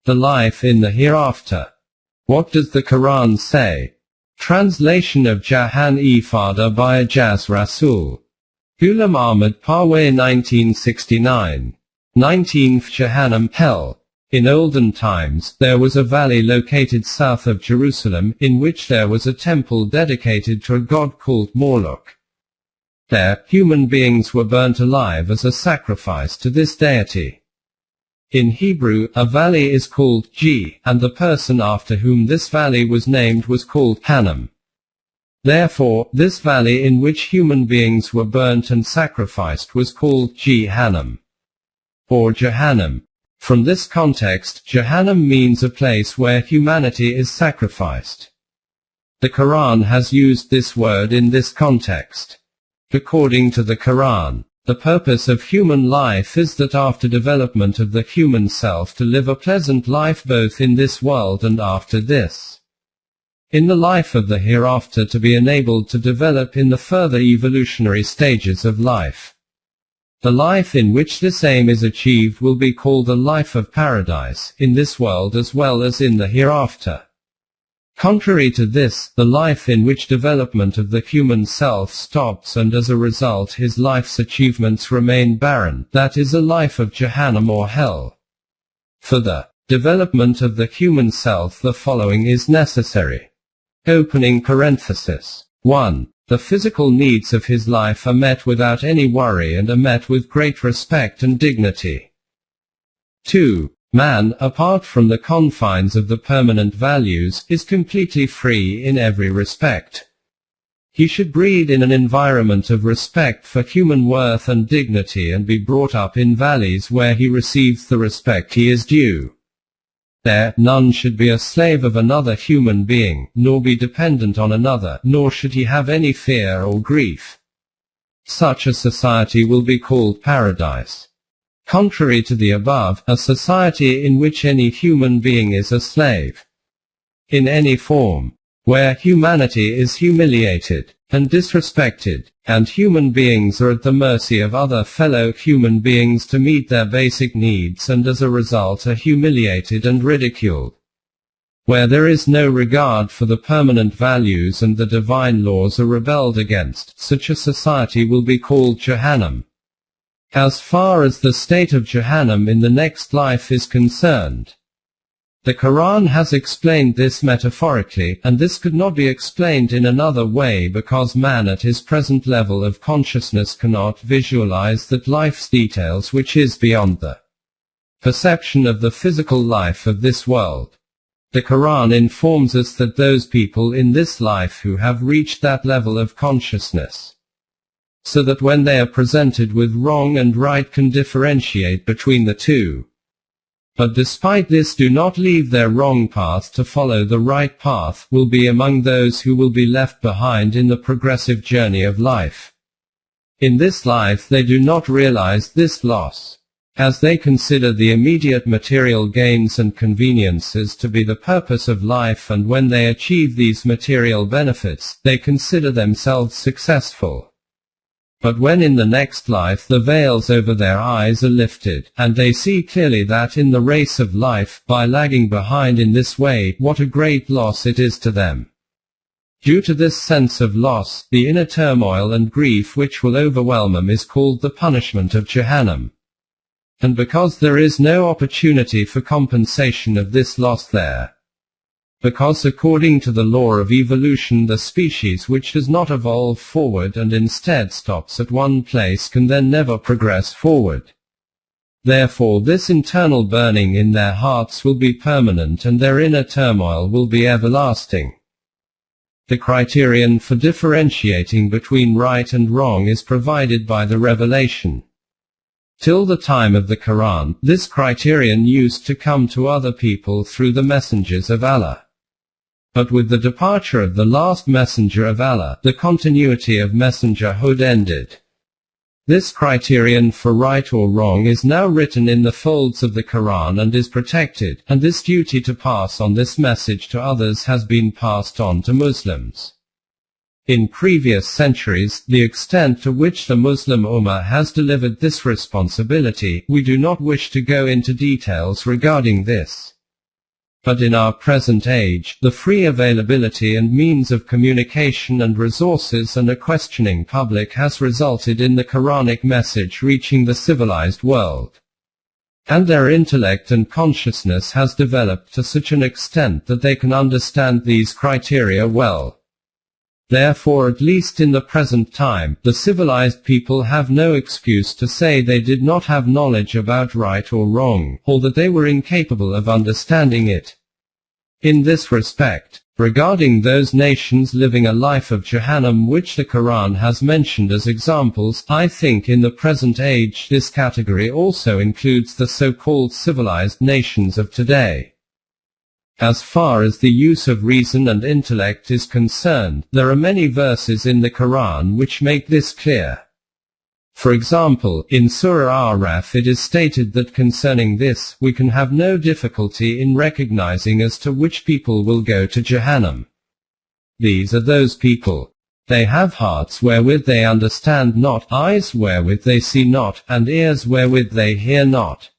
The life in the hereafter. What does the Quran say? Translation of Jahan-e-Fada by Ajaz Rasul. Ghulam Ahmad Parwez 1969. 19th Jahannam Hell. In olden times, there was a valley located south of Jerusalem, in which there was a temple dedicated to a god called Marduk. There, human beings were burnt alive as a sacrifice to this deity. In Hebrew, a valley is called G, and the person after whom this valley was named was called Hannam. Therefore, this valley in which human beings were burnt and sacrificed was called Jahannam, or Jahannam. From this context, Jahannam means a place where humanity is sacrificed. The Quran has used this word in this context. According to the Quran, the purpose of human life is that after development of the human self to live a pleasant life both in this world and after this. In the life of the hereafter to be enabled to develop in the further evolutionary stages of life. The life in which this aim is achieved will be called the life of paradise, in this world as well as in the hereafter. Contrary to this, the life in which development of the human self stops and as a result his life's achievements remain barren, that is a life of Jahannam or hell. For the development of the human self the following is necessary. Opening parenthesis. 1. The physical needs of his life are met without any worry and are met with great respect and dignity. 2. Man, apart from the confines of the permanent values, is completely free in every respect. He should breed in an environment of respect for human worth and dignity and be brought up in valleys where he receives the respect he is due. There, none should be a slave of another human being, nor be dependent on another, nor should he have any fear or grief. Such a society will be called paradise. Contrary to the above, a society in which any human being is a slave. In any form. Where humanity is humiliated and disrespected, and human beings are at the mercy of other fellow human beings to meet their basic needs and as a result are humiliated and ridiculed. Where there is no regard for the permanent values and the divine laws are rebelled against, such a society will be called Jahannam. As far as the state of Jahannam in the next life is concerned, the Quran has explained this metaphorically, and this could not be explained in another way because man at his present level of consciousness cannot visualize that life's details which is beyond the perception of the physical life of this world. The Quran informs us that those people in this life who have reached that level of consciousness, so that when they are presented with wrong and right can differentiate between the two. But despite this do not leave their wrong path to follow the right path, will be among those who will be left behind in the progressive journey of life. In this life they do not realize this loss, as they consider the immediate material gains and conveniences to be the purpose of life, and when they achieve these material benefits, they consider themselves successful. But when in the next life the veils over their eyes are lifted, and they see clearly that in the race of life, by lagging behind in this way, what a great loss it is to them. Due to this sense of loss, the inner turmoil and grief which will overwhelm them is called the punishment of Jahannam. And because there is no opportunity for compensation of this loss there, because according to the law of evolution the species which does not evolve forward and instead stops at one place can then never progress forward. Therefore this internal burning in their hearts will be permanent and their inner turmoil will be everlasting. The criterion for differentiating between right and wrong is provided by the revelation. Till the time of the Quran, this criterion used to come to other people through the messengers of Allah. But with the departure of the last messenger of Allah, the continuity of messengerhood ended. This criterion for right or wrong is now written in the folds of the Quran and is protected, and this duty to pass on this message to others has been passed on to Muslims. In previous centuries, the extent to which the Muslim Ummah has delivered this responsibility, we do not wish to go into details regarding this. But in our present age, the free availability and means of communication and resources and a questioning public has resulted in the Quranic message reaching the civilized world. And their intellect and consciousness has developed to such an extent that they can understand these criteria well. Therefore, at least in the present time, the civilized people have no excuse to say they did not have knowledge about right or wrong, or that they were incapable of understanding it. In this respect, regarding those nations living a life of Jahannam which the Quran has mentioned as examples, I think in the present age this category also includes the so-called civilized nations of today. As far as the use of reason and intellect is concerned, there are many verses in the Quran which make this clear. For example, in Surah Araf it is stated that concerning this, we can have no difficulty in recognizing as to which people will go to Jahannam. These are those people. They have hearts wherewith they understand not, eyes wherewith they see not, and ears wherewith they hear not.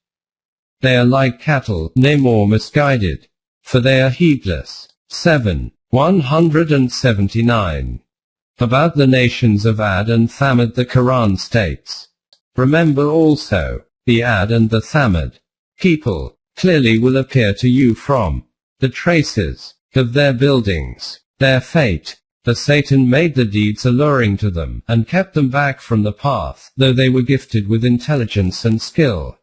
They are like cattle, nay more misguided. For they are heedless. 179. About the nations of Ad and Thamud the Quran states, remember also, the Ad and the Thamud people, clearly will appear to you from the traces of their buildings, their fate, that Satan made the deeds alluring to them, and kept them back from the path, though they were gifted with intelligence and skill.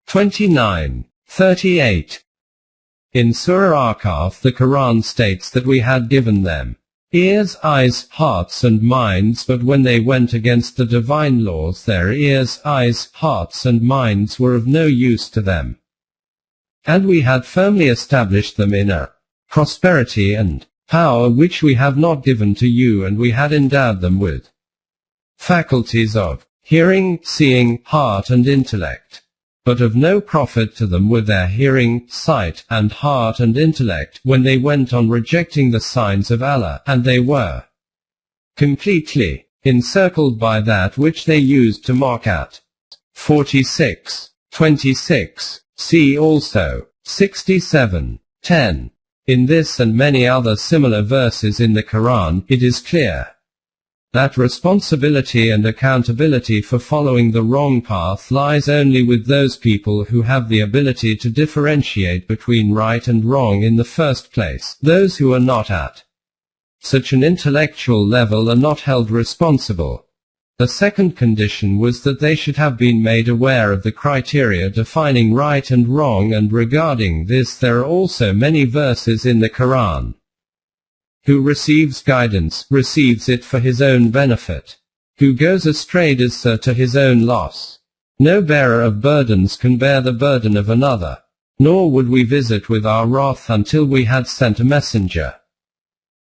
29:38. In Surah Ahqaf the Quran states that we had given them ears, eyes, hearts and minds, but when they went against the divine laws their ears, eyes, hearts and minds were of no use to them. And we had firmly established them in a prosperity and power which we have not given to you, and we had endowed them with faculties of hearing, seeing, heart and intellect. But of no profit to them were their hearing, sight, and heart and intellect, when they went on rejecting the signs of Allah, and they were completely encircled by that which they used to mock at. 46:26. See also 67:10. In this and many other similar verses in the Quran, it is clear that responsibility and accountability for following the wrong path lies only with those people who have the ability to differentiate between right and wrong in the first place. Those who are not at such an intellectual level are not held responsible. The second condition was that they should have been made aware of the criteria defining right and wrong, and regarding this there are also many verses in the Quran. Who receives guidance, receives it for his own benefit. Who goes astray does so to his own loss. No bearer of burdens can bear the burden of another. Nor would we visit with our wrath until we had sent a messenger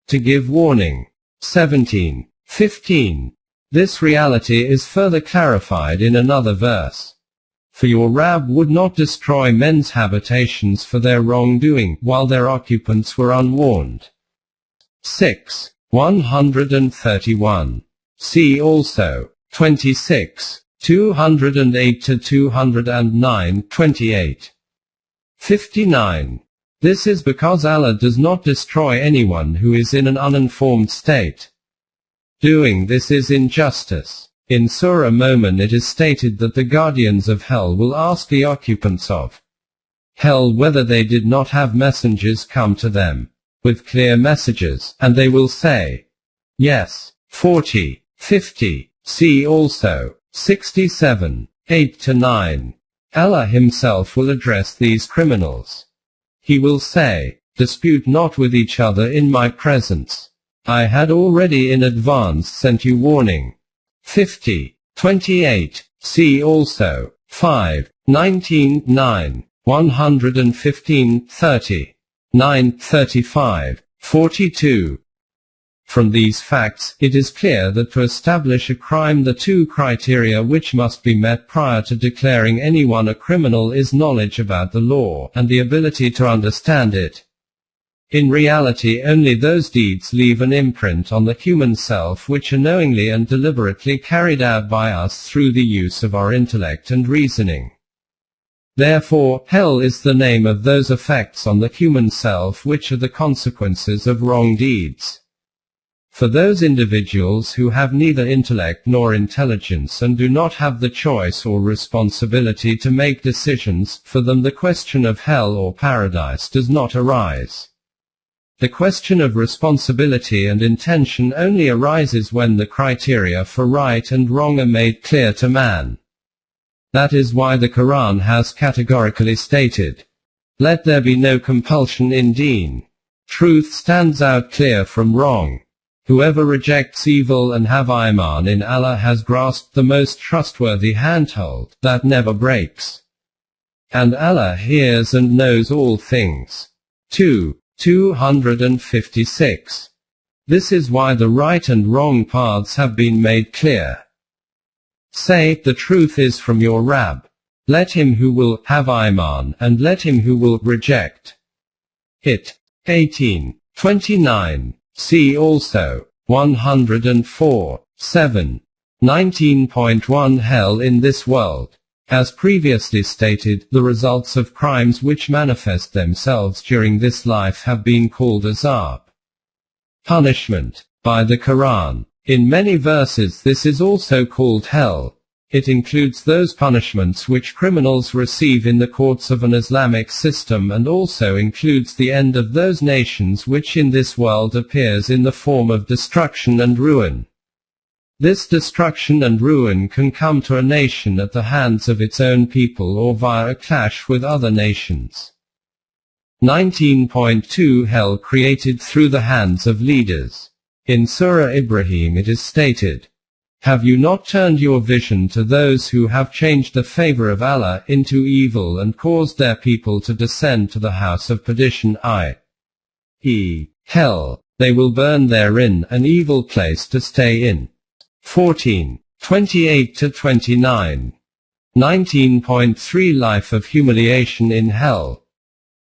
to give warning. 17:15. This reality is further clarified in another verse. For your Rabb would not destroy men's habitations for their wrongdoing, while their occupants were unwarned. 131. See also 26, 208-209, 28. 59. This is because Allah does not destroy anyone who is in an uninformed state. Doing this is injustice. In Surah Momin it is stated that the guardians of hell will ask the occupants of hell whether they did not have messengers come to them with clear messages, and they will say, yes. 40:50. See also 67:8-9. Allah himself will address these criminals. He will say, dispute not with each other in my presence. I had already in advance sent you warning. 50:28. See also 5:19-9, 115:30. 9:35, 42. From these facts, it is clear that to establish a crime the two criteria which must be met prior to declaring anyone a criminal is knowledge about the law, and the ability to understand it. In reality only those deeds leave an imprint on the human self which are knowingly and deliberately carried out by us through the use of our intellect and reasoning. Therefore, hell is the name of those effects on the human self which are the consequences of wrong deeds. For those individuals who have neither intellect nor intelligence and do not have the choice or responsibility to make decisions, for them the question of hell or paradise does not arise. The question of responsibility and intention only arises when the criteria for right and wrong are made clear to man. That is why the Quran has categorically stated, "Let there be no compulsion in deen." Truth stands out clear from wrong. Whoever rejects evil and have iman in Allah has grasped the most trustworthy handhold that never breaks. And Allah hears and knows all things. 256. This is why the right and wrong paths have been made clear. Say, the truth is from your Rabb. Let him who will have iman, and let him who will reject it. 1829. See also, 104, 7. 19.1 Hell in this world. As previously stated, the results of crimes which manifest themselves during this life have been called azab, punishment, by the Quran. In many verses this is also called hell. It includes those punishments which criminals receive in the courts of an Islamic system and also includes the end of those nations which in this world appears in the form of destruction and ruin. This destruction and ruin can come to a nation at the hands of its own people or via a clash with other nations. 19.2 Hell created through the hands of leaders. In Surah Ibrahim it is stated, "Have you not turned your vision to those who have changed the favor of Allah into evil and caused their people to descend to the house of perdition, i.e., hell? They will burn therein, an evil place to stay in." 14. 28-29. 19.3 Life of humiliation in hell.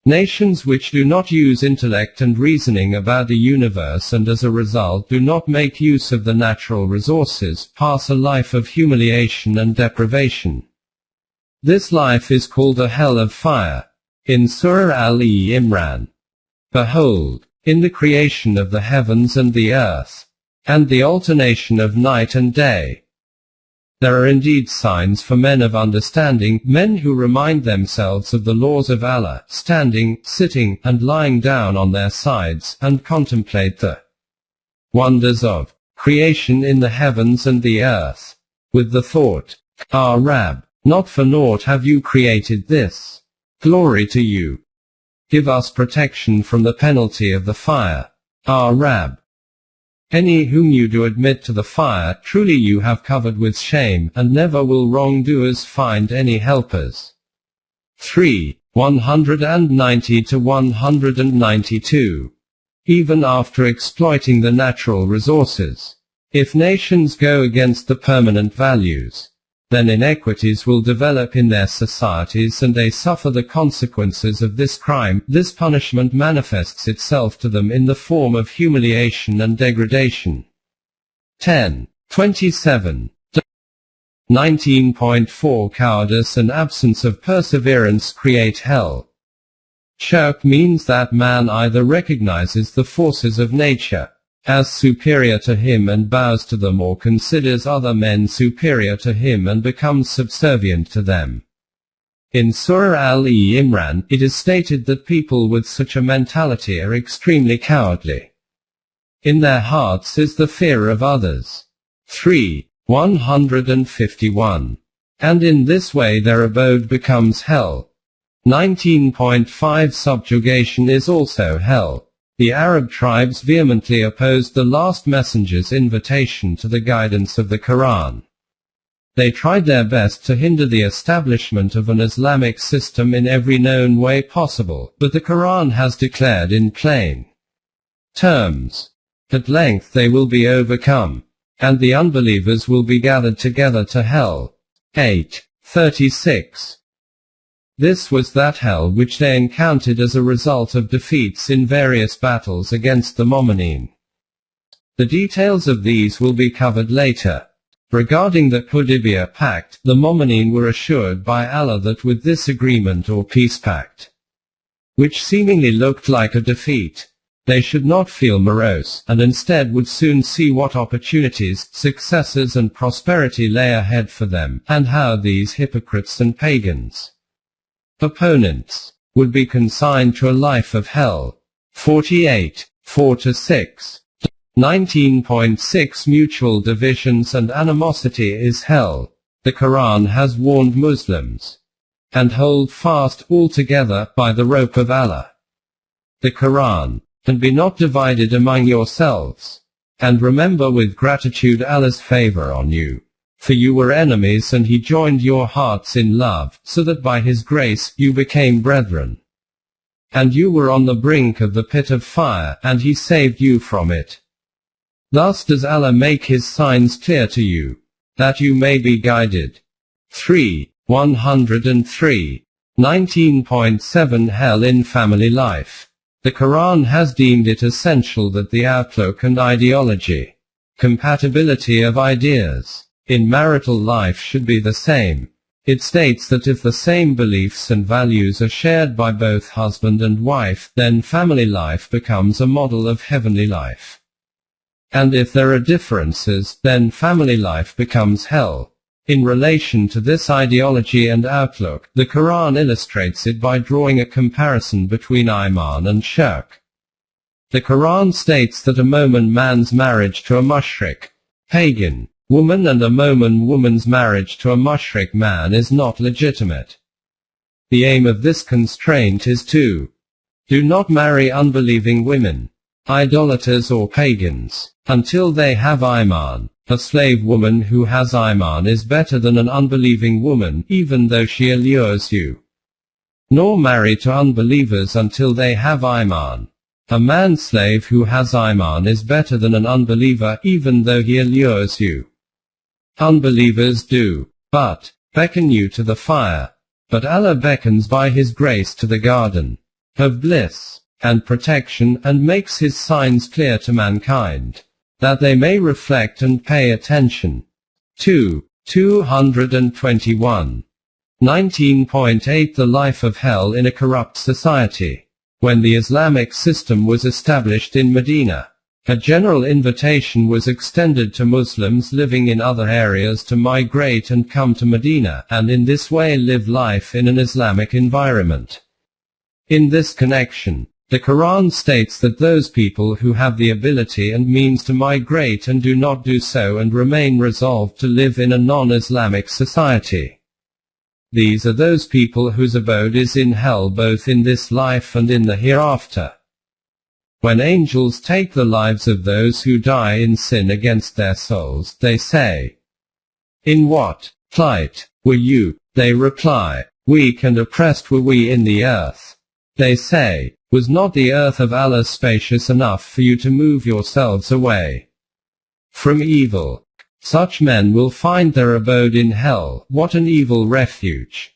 Nations which do not use intellect and reasoning about the universe and as a result do not make use of the natural resources, pass a life of humiliation and deprivation. This life is called a hell of fire. In Surah Al-Imran, "Behold, in the creation of the heavens and the earth, and the alternation of night and day, there are indeed signs for men of understanding, men who remind themselves of the laws of Allah, standing, sitting, and lying down on their sides, and contemplate the wonders of creation in the heavens and the earth, with the thought, Our Rabb, not for naught have you created this. Glory to you. Give us protection from the penalty of the fire, Our Rabb. Any whom you do admit to the fire, truly you have covered with shame, and never will wrongdoers find any helpers." 3. 190-192. Even after exploiting the natural resources, if nations go against the permanent values, then inequities will develop in their societies and they suffer the consequences of this crime. This punishment manifests itself to them in the form of humiliation and degradation. 10. 27. 19.4 Cowardice and absence of perseverance create hell. Shirk means that man either recognizes the forces of nature as superior to him and bows to them, or considers other men superior to him and becomes subservient to them. In Surah Al-Imran, it is stated that people with such a mentality are extremely cowardly. In their hearts is the fear of others. 3. 151. And in this way their abode becomes hell. 19.5 Subjugation is also hell. The Arab tribes vehemently opposed the last messenger's invitation to the guidance of the Quran. They tried their best to hinder the establishment of an Islamic system in every known way possible, but the Quran has declared in plain terms, "At length they will be overcome, and the unbelievers will be gathered together to hell." 8:36. This was that hell which they encountered as a result of defeats in various battles against the Mu'mineen. The details of these will be covered later. Regarding the Hudaybiyah pact, the Mu'mineen were assured by Allah that with this agreement or peace pact, which seemingly looked like a defeat, they should not feel morose, and instead would soon see what opportunities, successes and prosperity lay ahead for them, and how these hypocrites and pagans, opponents, would be consigned to a life of hell. 48, 4-6. 19.6 Mutual divisions and animosity is hell. The Quran has warned Muslims, and hold fast all together by the rope of Allah. The Quran, and be not divided among yourselves, and remember with gratitude Allah's favor on you. For you were enemies and he joined your hearts in love, so that by his grace you became brethren. And you were on the brink of the pit of fire, and he saved you from it. Thus does Allah make his signs clear to you, that you may be guided. 3. 103. 19.7 Hell in family life. The Quran has deemed it essential that the outlook and ideology, compatibility of ideas, in marital life should be the same. It states that if the same beliefs and values are shared by both husband and wife, then family life becomes a model of heavenly life. And if there are differences, then family life becomes hell. In relation to this ideology and outlook, the Quran illustrates it by drawing a comparison between Iman and Shirk. The Quran states that a Mu'min man's marriage to a mushrik, pagan, woman and a Mu'min woman's marriage to a mushrik man is not legitimate. The aim of this constraint is to do not marry unbelieving women, idolaters or pagans, until they have Iman. A slave woman who has Iman is better than an unbelieving woman, even though she allures you. Nor marry to unbelievers until they have Iman. A man-slave who has Iman is better than an unbeliever, even though he allures you. Unbelievers do but beckon you to the fire, but Allah beckons by his grace to the garden of bliss and protection, and makes his signs clear to mankind, that they may reflect and pay attention. 2. 221. 19.8 The life of hell in a corrupt society. When the Islamic system was established in Medina, a general invitation was extended to Muslims living in other areas to migrate and come to Medina, and in this way live life in an Islamic environment. In this connection, the Quran states that those people who have the ability and means to migrate and do not do so and remain resolved to live in a non-Islamic society, these are those people whose abode is in hell both in this life and in the hereafter. When angels take the lives of those who die in sin against their souls, they say, "In what plight were you?" They reply, "Weak and oppressed were we in the earth." They say, "Was not the earth of Allah spacious enough for you to move yourselves away from evil?" Such men will find their abode in hell. What an evil refuge.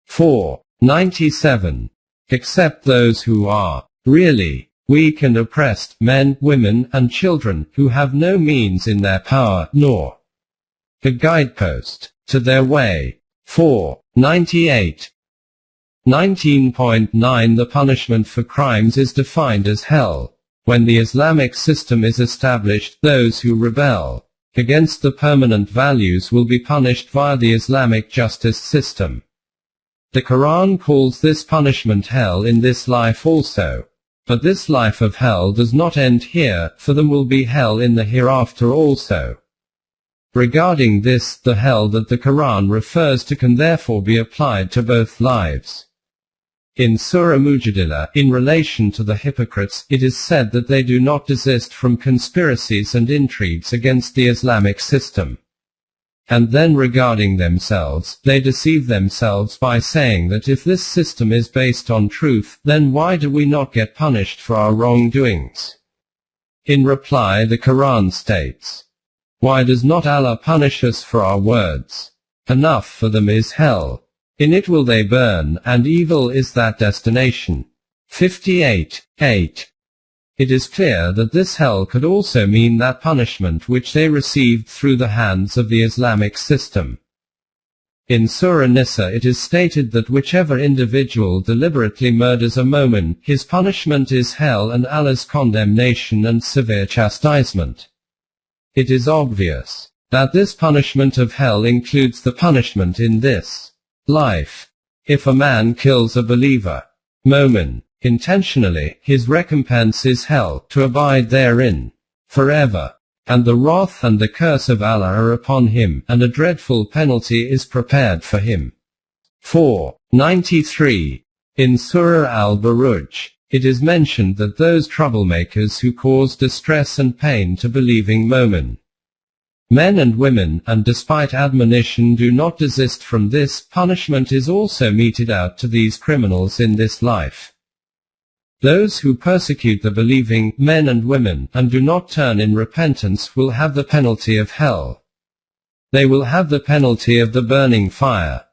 4. 97. Except those who are really weak and oppressed, men, women, and children, who have no means in their power, nor a guidepost to their way. 4. 98. 19.9 The punishment for crimes is defined as hell. When the Islamic system is established, those who rebel against the permanent values will be punished via the Islamic justice system. The Quran calls this punishment hell in this life also. But this life of hell does not end here, for them will be hell in the hereafter also. Regarding this, the hell that the Quran refers to can therefore be applied to both lives. In Surah Mujadila, in relation to the hypocrites, it is said that they do not desist from conspiracies and intrigues against the Islamic system. And then regarding themselves, they deceive themselves by saying that if this system is based on truth, then why do we not get punished for our wrongdoings? In reply, the Quran states, "Why does not Allah punish us for our words? Enough for them is hell. In it will they burn, and evil is that destination." 58. 8. It is clear that this hell could also mean that punishment which they received through the hands of the Islamic system. In Surah Nisa it is stated that whichever individual deliberately murders a mu'min, his punishment is hell and Allah's condemnation and severe chastisement. It is obvious that this punishment of hell includes the punishment in this life. If a man kills a believer, mu'min, intentionally, his recompense is hell, to abide therein forever. And the wrath and the curse of Allah are upon him, and a dreadful penalty is prepared for him. 493. In Surah Al-Buruj, it is mentioned that those troublemakers who cause distress and pain to believing mu'min, men and women, and despite admonition do not desist from this, punishment is also meted out to these criminals in this life. Those who persecute the believing men and women, and do not turn in repentance, will have the penalty of hell. They will have the penalty of the burning fire.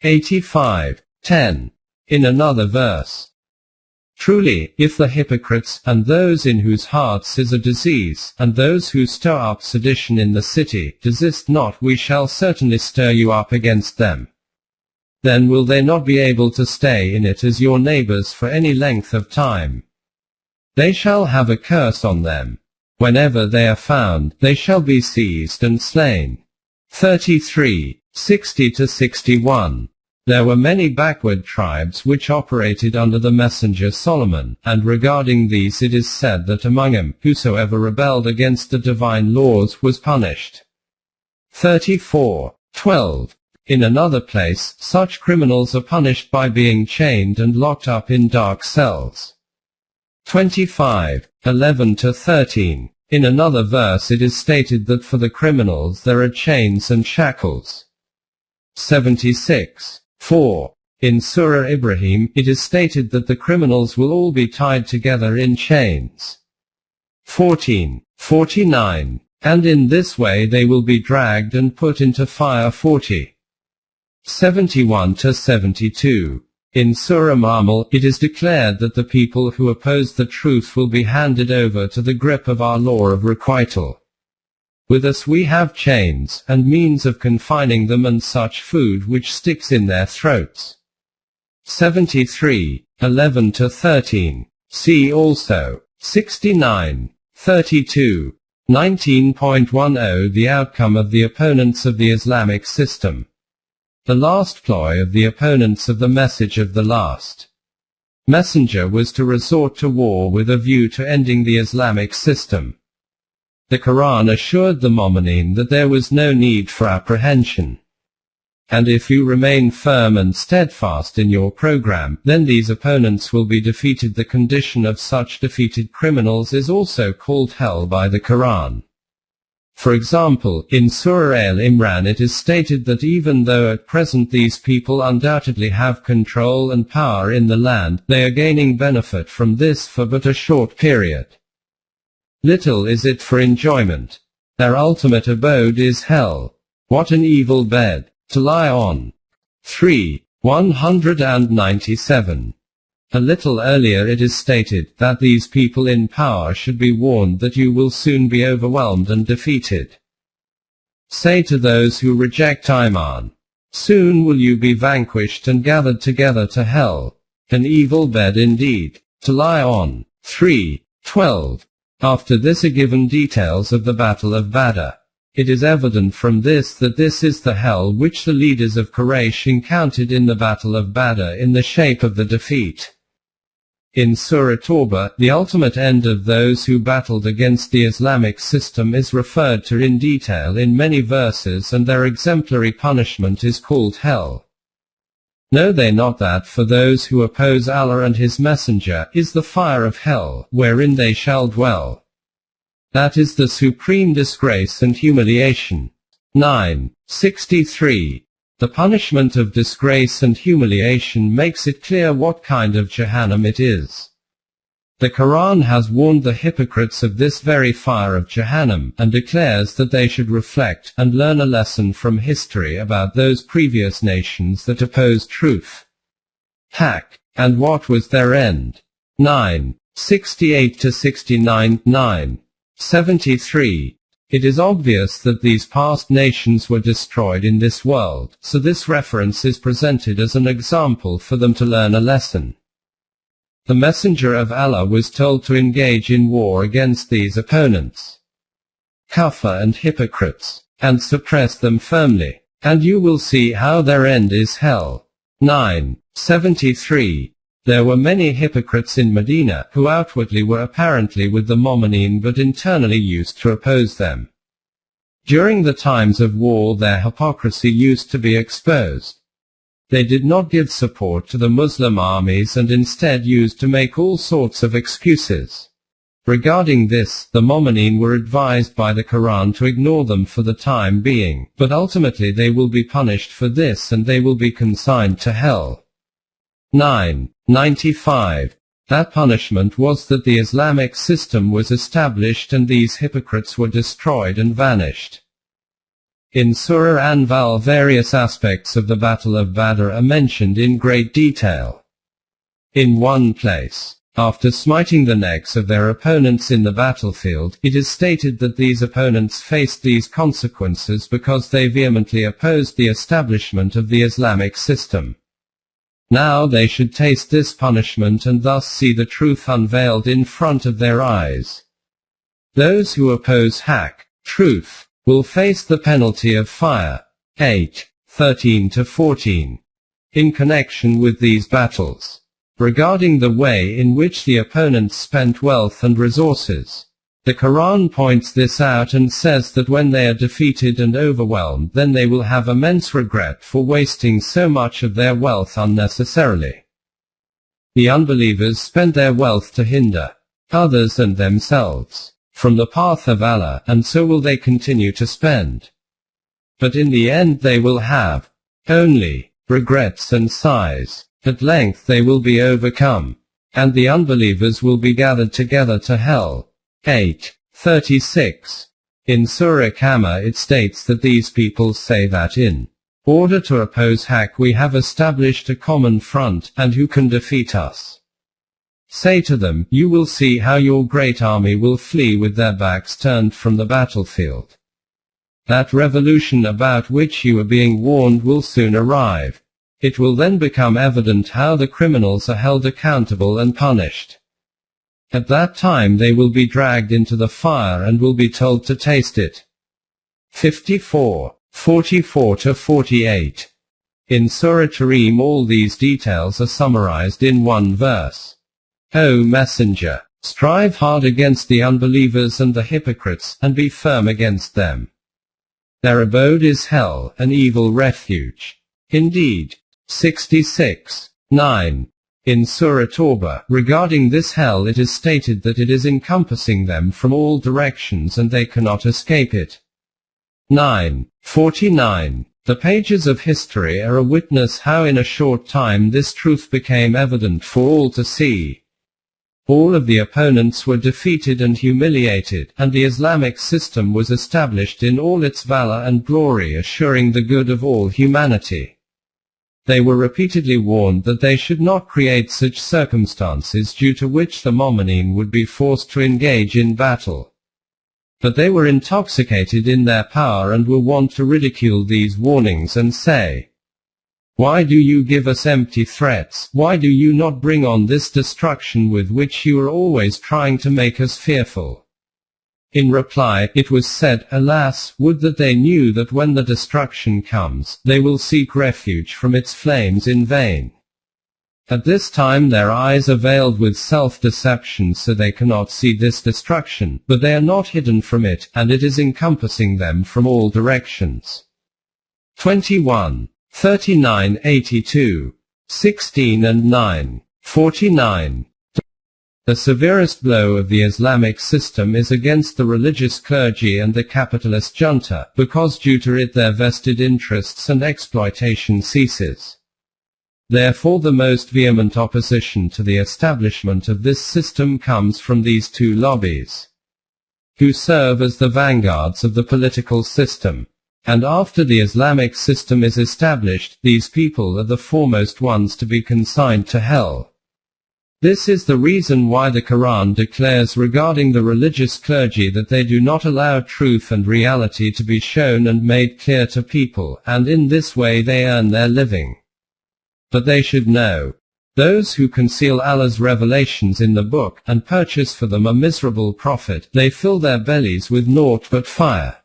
85:10. In another verse, truly, if the hypocrites, and those in whose hearts is a disease, and those who stir up sedition in the city, desist not, we shall certainly stir you up against them. Then will they not be able to stay in it as your neighbors for any length of time. They shall have a curse on them. Whenever they are found, they shall be seized and slain. 33:60-61. There were many backward tribes which operated under the messenger Solomon, and regarding these it is said that among them, whosoever rebelled against the divine laws was punished. 34:12. In another place, such criminals are punished by being chained and locked up in dark cells. 25:11-13. In another verse it is stated that for the criminals there are chains and shackles. 76:4. In Surah Ibrahim, it is stated that the criminals will all be tied together in chains. 14:49. And in this way they will be dragged and put into fire. 71-72. In Surah Ma'mul, it is declared that the people who oppose the truth will be handed over to the grip of our law of requital. With us we have chains, and means of confining them, and such food which sticks in their throats. 73:11-13. See also 69:32. 19.10. The outcome of the opponents of the Islamic system. The last ploy of the opponents of the message of the last messenger was to resort to war with a view to ending the Islamic system. The Quran assured the Mu'mineen that there was no need for apprehension. And if you remain firm and steadfast in your program, then these opponents will be defeated. The condition of such defeated criminals is also called hell by the Quran. For example, in Surah Al-Imran it is stated that even though at present these people undoubtedly have control and power in the land, they are gaining benefit from this for but a short period. Little is it for enjoyment. Their ultimate abode is hell. What an evil bed to lie on. 197. A little earlier it is stated that these people in power should be warned that you will soon be overwhelmed and defeated. Say to those who reject Iman, soon will you be vanquished and gathered together to hell. An evil bed indeed to lie on. 3:12. After this are given details of the Battle of Badr. It is evident from this that this is the hell which the leaders of Quraysh encountered in the Battle of Badr in the shape of the defeat. In Surah Tawbah, the ultimate end of those who battled against the Islamic system is referred to in detail in many verses, and their exemplary punishment is called hell. Know they not that for those who oppose Allah and His Messenger is the fire of hell, wherein they shall dwell. That is the supreme disgrace and humiliation. 9:63. The punishment of disgrace and humiliation makes it clear what kind of Jahannam it is. The Quran has warned the hypocrites of this very fire of Jahannam, and declares that they should reflect, and learn a lesson from history about those previous nations that opposed truth. Haq. And what was their end? 9. 68 to 69, 9. 73. It is obvious that these past nations were destroyed in this world, so this reference is presented as an example for them to learn a lesson. The Messenger of Allah was told to engage in war against these opponents, kuffar and hypocrites, and suppress them firmly, and you will see how their end is hell. 9. 73. There were many hypocrites in Medina, who outwardly were apparently with the Mu'mineen but internally used to oppose them. During the times of war their hypocrisy used to be exposed. They did not give support to the Muslim armies and instead used to make all sorts of excuses. Regarding this, the Mu'mineen were advised by the Quran to ignore them for the time being, but ultimately they will be punished for this and they will be consigned to hell. 9. 95. That punishment was that the Islamic system was established and these hypocrites were destroyed and vanished. In Surah Anfal various aspects of the Battle of Badr are mentioned in great detail. In one place, after smiting the necks of their opponents in the battlefield, it is stated that these opponents faced these consequences because they vehemently opposed the establishment of the Islamic system. Now they should taste this punishment and thus see the truth unveiled in front of their eyes. Those who oppose haq, truth, will face the penalty of fire. 8. 13 to 14. In connection with these battles, regarding the way in which the opponents spent wealth and resources, the Quran points this out and says that when they are defeated and overwhelmed then they will have immense regret for wasting so much of their wealth unnecessarily. The unbelievers spent their wealth to hinder others and themselves from the path of Allah, and so will they continue to spend. But in the end they will have only regrets and sighs. At length they will be overcome, and the unbelievers will be gathered together to hell. 8. 36. In Surah Qamar it states that these people say that in order to oppose haq we have established a common front, and who can defeat us? Say to them, you will see how your great army will flee with their backs turned from the battlefield. That revolution about which you are being warned will soon arrive. It will then become evident how the criminals are held accountable and punished. At that time they will be dragged into the fire and will be told to taste it. 54. 44 to 48. In Surah Tarim all these details are summarized in one verse. O Messenger, strive hard against the unbelievers and the hypocrites, and be firm against them. Their abode is hell, an evil refuge. Indeed. 66. 9. In Surah Tawbah, regarding this hell it is stated that it is encompassing them from all directions and they cannot escape it. 9. 49. The pages of history are a witness how in a short time this truth became evident for all to see. All of the opponents were defeated and humiliated, and the Islamic system was established in all its valor and glory, assuring the good of all humanity. They were repeatedly warned that they should not create such circumstances due to which the Mu'mineen would be forced to engage in battle. But they were intoxicated in their power and were wont to ridicule these warnings and say, why do you give us empty threats? Why do you not bring on this destruction with which you are always trying to make us fearful? In reply, it was said, alas, would that they knew that when the destruction comes, they will seek refuge from its flames in vain. At this time their eyes are veiled with self-deception so they cannot see this destruction, but they are not hidden from it, and it is encompassing them from all directions. 21. 39, 82. 16 and 9. 49. The severest blow of the Islamic system is against the religious clergy and the capitalist junta, because due to it their vested interests and exploitation ceases. Therefore the most vehement opposition to the establishment of this system comes from these two lobbies, who serve as the vanguards of the political system. And after the Islamic system is established, these people are the foremost ones to be consigned to hell. This is the reason why the Quran declares regarding the religious clergy that they do not allow truth and reality to be shown and made clear to people, and in this way they earn their living. But they should know. Those who conceal Allah's revelations in the book, and purchase for them a miserable profit, they fill their bellies with naught but fire.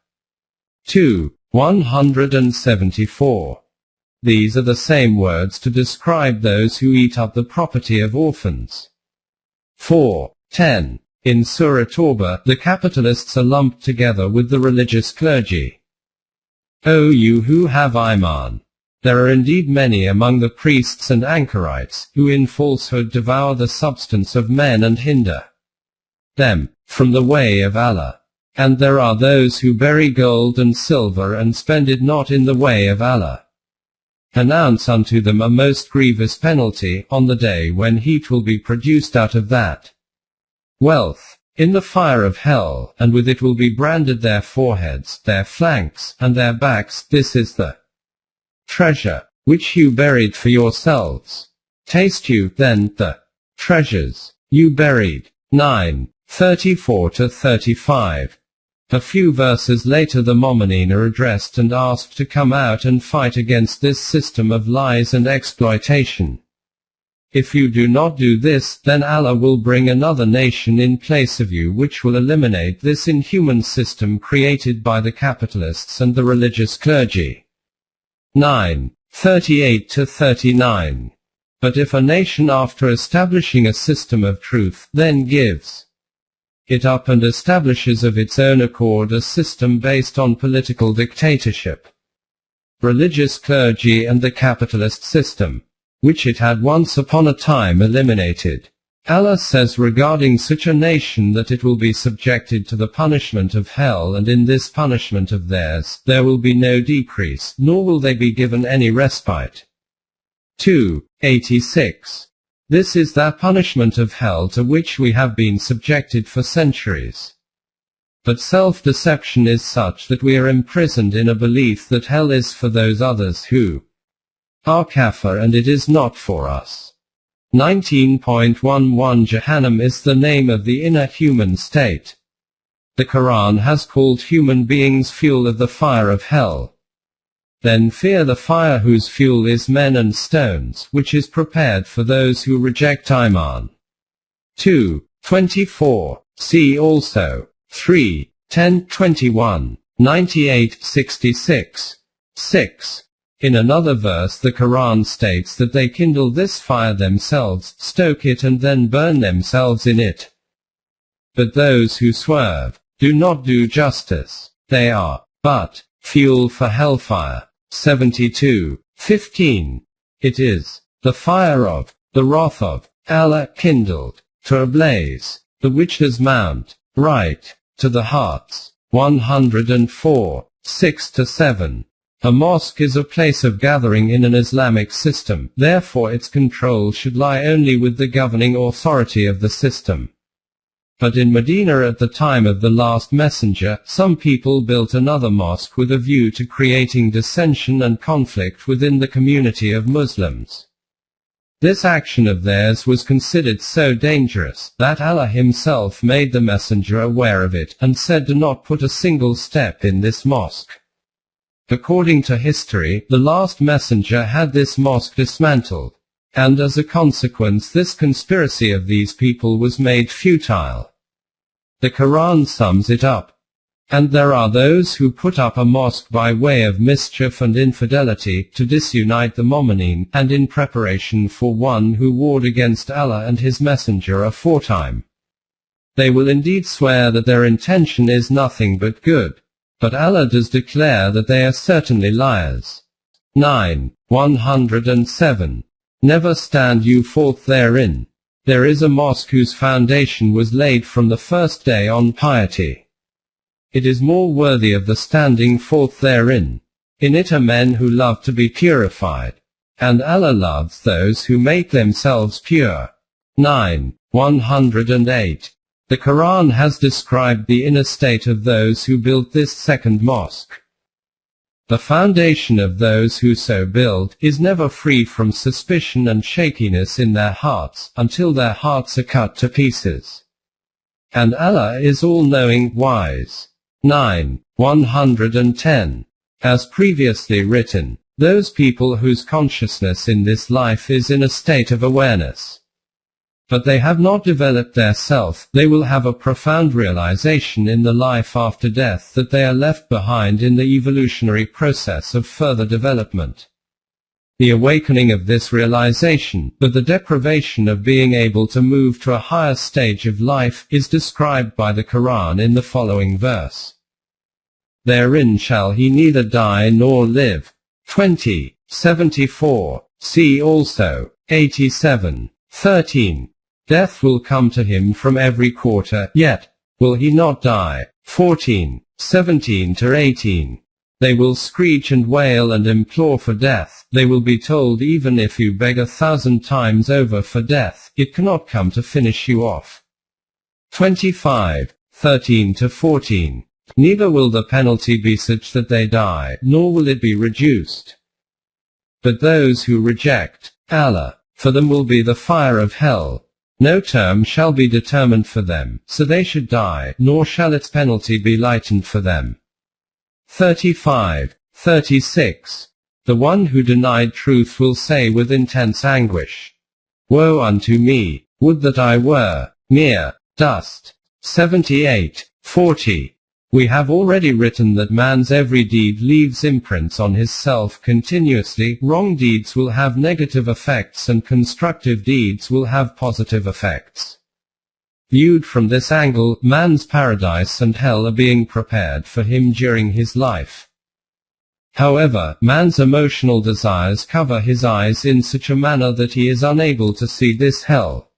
174. These are the same words to describe those who eat up the property of orphans. 4:10. In Surah Tawbah, the capitalists are lumped together with the religious clergy. O you who have Iman! There are indeed many among the priests and anchorites, who in falsehood devour the substance of men and hinder them from the way of Allah. And there are those who bury gold and silver and spend it not in the way of Allah. Announce unto them a most grievous penalty, on the day when heat will be produced out of that wealth, in the fire of hell, and with it will be branded their foreheads, their flanks, and their backs. This is the treasure, which you buried for yourselves. Taste you, then, the treasures you buried. 9:34-35. A few verses later the Mu'mineen are addressed and asked to come out and fight against this system of lies and exploitation. If you do not do this, then Allah will bring another nation in place of you which will eliminate this inhuman system created by the capitalists and the religious clergy. 9:38-39. But if a nation after establishing a system of truth, then gives it up and establishes of its own accord a system based on political dictatorship, religious clergy and the capitalist system, which it had once upon a time eliminated, Allah says regarding such a nation that it will be subjected to the punishment of hell, and in this punishment of theirs, there will be no decrease, nor will they be given any respite. 2:86. This is that punishment of hell to which we have been subjected for centuries. But self-deception is such that we are imprisoned in a belief that hell is for those others who are kafir, and it is not for us. 19.11 Jahannam is the name of the inner human state. The Quran has called human beings fuel of the fire of hell. Then fear the fire whose fuel is men and stones, which is prepared for those who reject Iman. 2:24. See also 3:10-21, 98-66. 6. In another verse the Quran states that they kindle this fire themselves, stoke it and then burn themselves in it. But those who swerve, do not do justice, they are but fuel for hellfire. 72:15. It is the fire of the wrath of Allah kindled to a blaze, the which does mount right to the hearts. 104. 6-7. A mosque is a place of gathering in an Islamic system, therefore its control should lie only with the governing authority of the system. But in Medina at the time of the last messenger, some people built another mosque with a view to creating dissension and conflict within the community of Muslims. This action of theirs was considered so dangerous, that Allah himself made the messenger aware of it, and said, do not put a single step in this mosque. According to history, the last messenger had this mosque dismantled, and as a consequence this conspiracy of these people was made futile. The Quran sums it up. And there are those who put up a mosque by way of mischief and infidelity, to disunite the Mu'mineen, and in preparation for one who warred against Allah and his messenger aforetime. They will indeed swear that their intention is nothing but good. But Allah does declare that they are certainly liars. 9:107. Never stand you forth therein. There is a mosque whose foundation was laid from the first day on piety. It is more worthy of the standing forth therein. In it are men who love to be purified. And Allah loves those who make themselves pure. 9:108. The Quran has described the inner state of those who built this second mosque. The foundation of those who so build is never free from suspicion and shakiness in their hearts, until their hearts are cut to pieces. And Allah is all-knowing, wise. 9. 110. As previously written, those people whose consciousness in this life is in a state of awareness, but they have not developed their self, they will have a profound realization in the life after death that they are left behind in the evolutionary process of further development. The awakening of this realization, but the deprivation of being able to move to a higher stage of life, is described by the Quran in the following verse. Therein shall he neither die nor live. 20. 74. See also, 87. 13. Death will come to him from every quarter, yet will he not die. 14. 17-18. They will screech and wail and implore for death. They will be told, even if you beg 1,000 times over for death, it cannot come to finish you off. 25. 13-14. Neither will the penalty be such that they die, nor will it be reduced. But those who reject Allah, for them will be the fire of hell. No term shall be determined for them, so they should die, nor shall its penalty be lightened for them. 35. 36. The one who denied truth will say with intense anguish, woe unto me, would that I were mere dust. 78. 40. We have already written that man's every deed leaves imprints on his self continuously. Wrong deeds will have negative effects and constructive deeds will have positive effects. Viewed from this angle, man's paradise and hell are being prepared for him during his life. However, man's emotional desires cover his eyes in such a manner that he is unable to see this hell.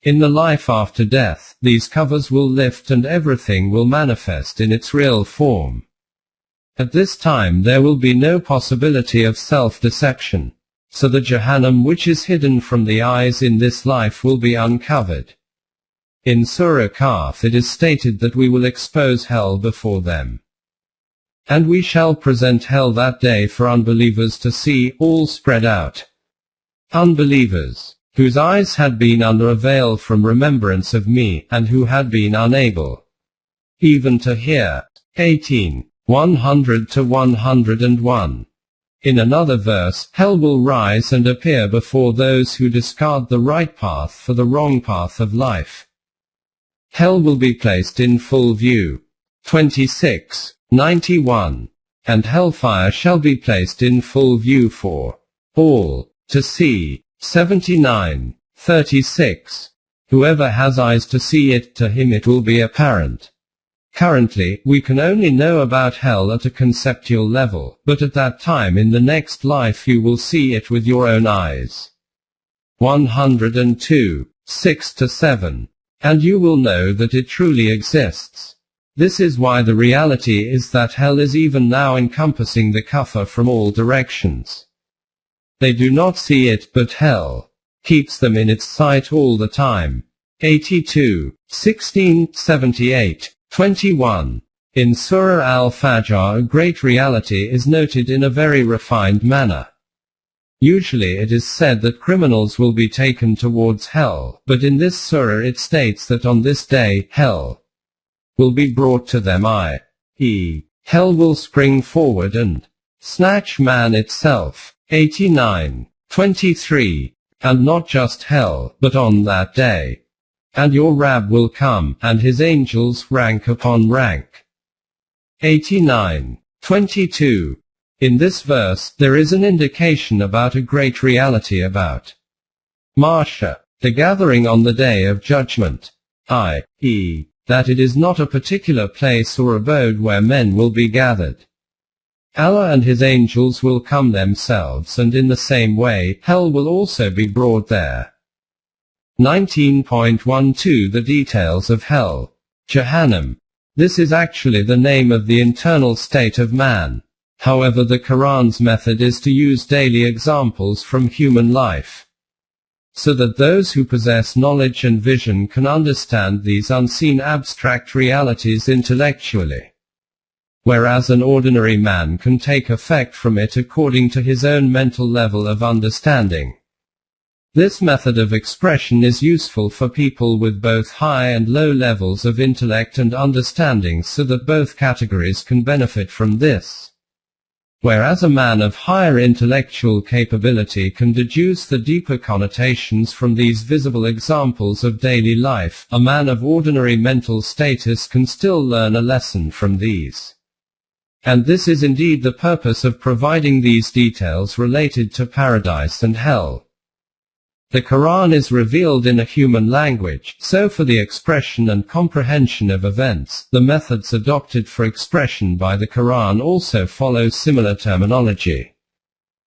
In the life after death, these covers will lift and everything will manifest in its real form. At this time there will be no possibility of self-deception. So the Jahannam which is hidden from the eyes in this life will be uncovered. In Surah Kahf it is stated that we will expose hell before them. And we shall present hell that day for unbelievers to see, all spread out. Unbelievers, whose eyes had been under a veil from remembrance of me, and who had been unable even to hear. 18. 100-101. In another verse, hell will rise and appear before those who discard the right path for the wrong path of life. Hell will be placed in full view. 26. 91. And hellfire shall be placed in full view for all to see. 79. 36. Whoever has eyes to see it, to him it will be apparent. Currently, we can only know about hell at a conceptual level, but at that time in the next life you will see it with your own eyes. 102. 6-7. And you will know that it truly exists. This is why the reality is that hell is even now encompassing the kuffar from all directions. They do not see it, but hell keeps them in its sight all the time. 82. 16, 78, 21. In Surah Al-Fajr a great reality is noted in a very refined manner. Usually it is said that criminals will be taken towards hell, but in this surah it states that on this day, hell will be brought to them, i.e., hell will spring forward and snatch man itself. 89. 23. And not just hell, but on that day. And your Rabb will come, and his angels rank upon rank. 89. 22. In this verse, there is an indication about a great reality about Mahshar, the gathering on the day of judgment, i.e., that it is not a particular place or abode where men will be gathered. Allah and his angels will come themselves, and in the same way, hell will also be brought there. 19.12 The details of hell. Jahannam. This is actually the name of the internal state of man. However, the Quran's method is to use daily examples from human life, so that those who possess knowledge and vision can understand these unseen abstract realities intellectually. whereas an ordinary man can take effect from it according to his own mental level of understanding. This method of expression is useful for people with both high and low levels of intellect and understanding so that both categories can benefit from this. Whereas a man of higher intellectual capability can deduce the deeper connotations from these visible examples of daily life, a man of ordinary mental status can still learn a lesson from these. And this is indeed the purpose of providing these details related to paradise and hell. The Quran is revealed in a human language, so for the expression and comprehension of events, the methods adopted for expression by the Quran also follow similar terminology.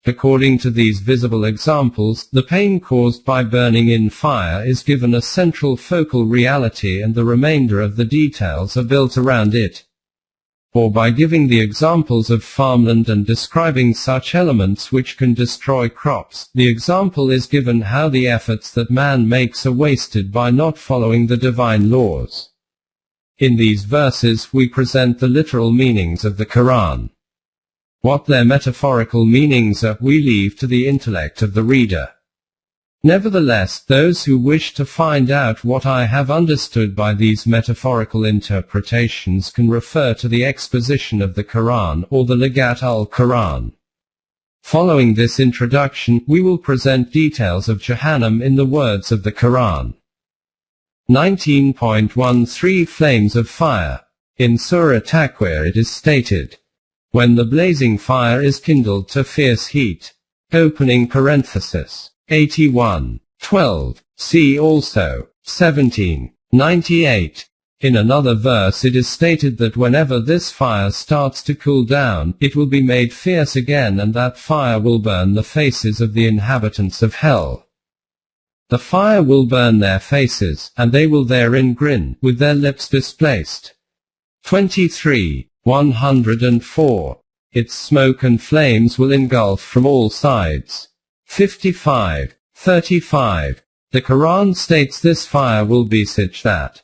According to these visible examples, the pain caused by burning in fire is given a central focal reality and the remainder of the details are built around it. Or by giving the examples of farmland and describing such elements which can destroy crops, the example is given how the efforts that man makes are wasted by not following the divine laws. In these verses we present the literal meanings of the Quran. What their metaphorical meanings are, we leave to the intellect of the reader. Nevertheless, those who wish to find out what I have understood by these metaphorical interpretations can refer to the exposition of the Quran or the Legat al-Quran. Following this introduction, we will present details of Jahannam in the words of the Quran. 19.13 Flames of Fire. In Surah Takwir it is stated, when the blazing fire is kindled to fierce heat. Opening parenthesis. 81:12. See also 17:98. In another verse it is stated that whenever this fire starts to cool down, it will be made fierce again and that fire will burn the faces of the inhabitants of hell. The fire will burn their faces, and they will therein grin, with their lips displaced. 23:104. Its smoke and flames will engulf from all sides. 55:35. The Quran states this fire will be such that,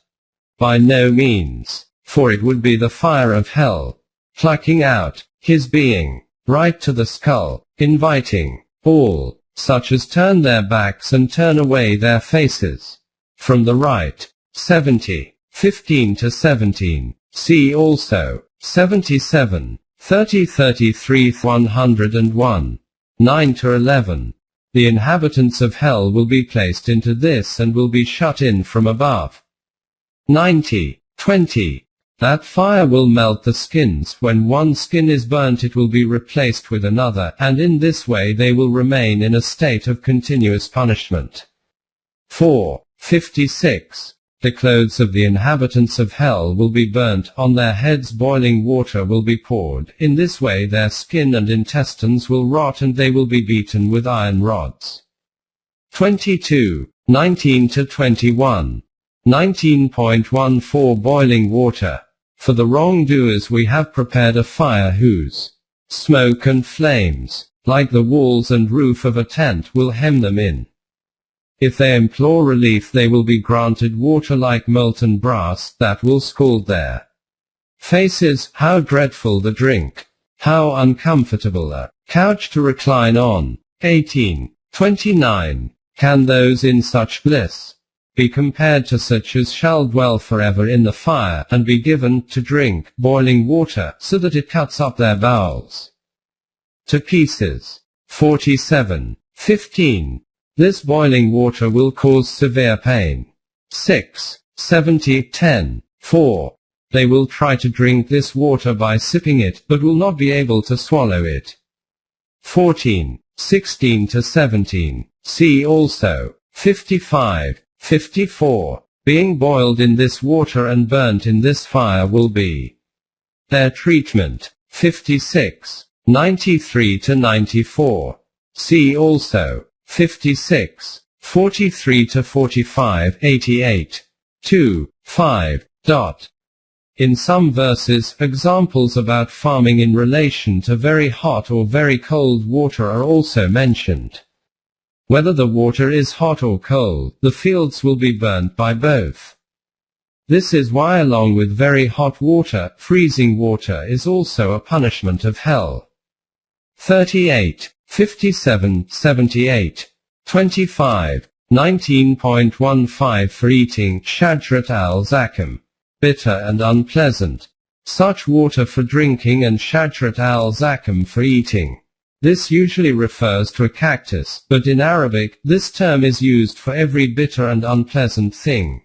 by no means, for it would be the fire of hell, plucking out his being, right to the skull, inviting all, such as turn their backs and turn away their faces from the right. 70:15-17. See also 77:30-33-101. 9-11. The inhabitants of hell will be placed into this and will be shut in from above. 90:20. That fire will melt the skins. When one skin is burnt it will be replaced with another, and in this way they will remain in a state of continuous punishment. 4:56. The clothes of the inhabitants of hell will be burnt, on their heads boiling water will be poured, in this way their skin and intestines will rot and they will be beaten with iron rods. 22:19-21. 19.14 Boiling water. For the wrongdoers we have prepared a fire whose smoke and flames, like the walls and roof of a tent, will hem them in. If they implore relief they will be granted water like molten brass, that will scald their faces. How dreadful the drink! How uncomfortable a couch to recline on! 18:29. Can those in such bliss be compared to such as shall dwell forever in the fire, and be given to drink boiling water, so that it cuts up their bowels to pieces? 47:15. This boiling water will cause severe pain. 6:70-10. 4. They will try to drink this water by sipping it, but will not be able to swallow it. 14:16-17. See also 55:54. Being boiled in this water and burnt in this fire will be their treatment. 56:93-94. See also 56:43-45, 88. 2:5. In some verses, examples about farming in relation to very hot or very cold water are also mentioned. Whether the water is hot or cold, the fields will be burnt by both. This is why along with very hot water, freezing water is also a punishment of hell. 38, 57, 78. 25. 19.15 For eating Shajrat al-Zakum. Bitter and unpleasant. Such water for drinking and Shajrat al-Zakum for eating. This usually refers to a cactus, but in Arabic, this term is used for every bitter and unpleasant thing.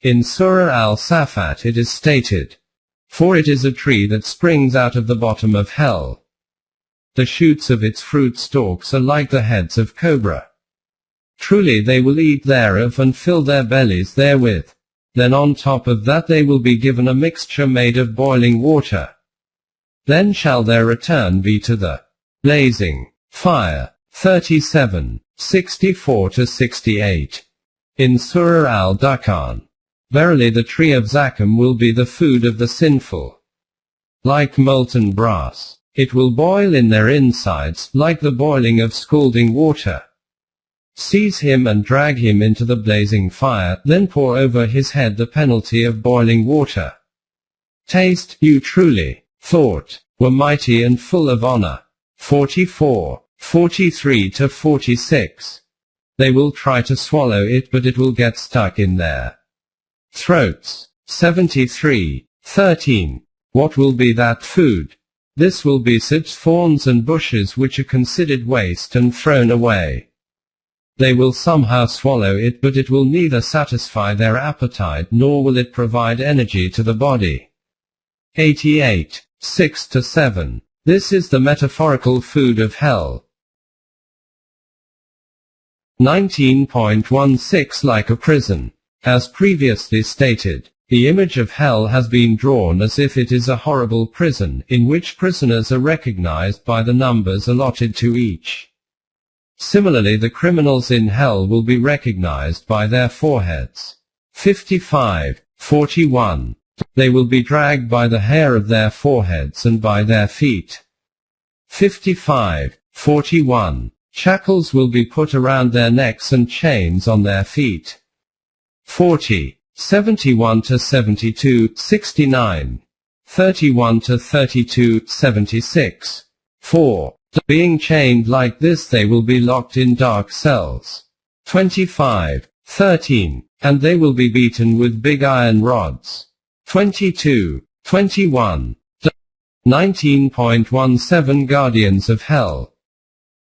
In Surah al-Safat it is stated, "For it is a tree that springs out of the bottom of hell. The shoots of its fruit stalks are like the heads of cobra. Truly they will eat thereof and fill their bellies therewith. Then on top of that they will be given a mixture made of boiling water. Then shall their return be to the blazing fire." 37, 64-68. In Surah al-Dukhan, "Verily the tree of Zakum will be the food of the sinful. Like molten brass, it will boil in their insides, like the boiling of scalding water. Seize him and drag him into the blazing fire, then pour over his head the penalty of boiling water. Taste, you truly thought, were mighty and full of honor." 44, 43-46. They will try to swallow it but it will get stuck in their throats. 73, 13. What will be that food? This will be such thorns and bushes which are considered waste and thrown away. They will somehow swallow it but it will neither satisfy their appetite nor will it provide energy to the body. 88, 6-7. This is the metaphorical food of hell. 19.16 Like a prison. As previously stated, the image of hell has been drawn as if it is a horrible prison, in which prisoners are recognized by the numbers allotted to each. Similarly, the criminals in hell will be recognized by their foreheads. 55, 41. They will be dragged by the hair of their foreheads and by their feet. 55, 41. Shackles will be put around their necks and chains on their feet. 40, 71-72, 69. 31-32, 76. 4. Being chained like this they will be locked in dark cells. 25, 13. And they will be beaten with big iron rods. 22, 21. 19.17 Guardians of Hell.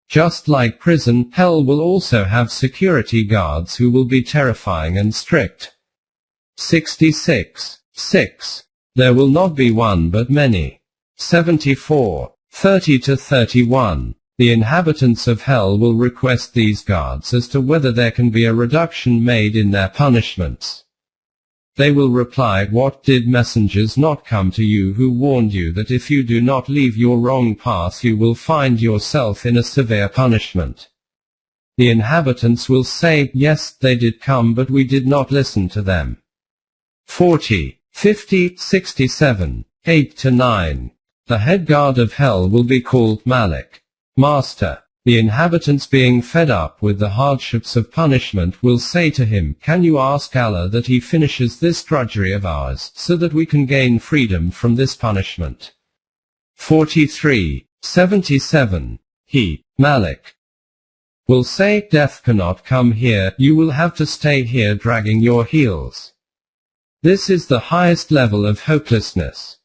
Just like prison, hell will also have security guards who will be terrifying and strict. 66, 6. There will not be one but many. 74, 30-31. The inhabitants of hell will request these guards as to whether there can be a reduction made in their punishments. They will reply, "What, did messengers not come to you who warned you that if you do not leave your wrong path you will find yourself in a severe punishment?" The inhabitants will say, "Yes, they did come but we did not listen to them." 40, 50, 67, 8-9. The head guard of hell will be called Malik, Master. The inhabitants, being fed up with the hardships of punishment, will say to him, "Can you ask Allah that he finishes this drudgery of ours, so that we can gain freedom from this punishment?" 43, 77. He, Malik, will say, "Death cannot come here, you will have to stay here dragging your heels." This is the highest level of hopelessness.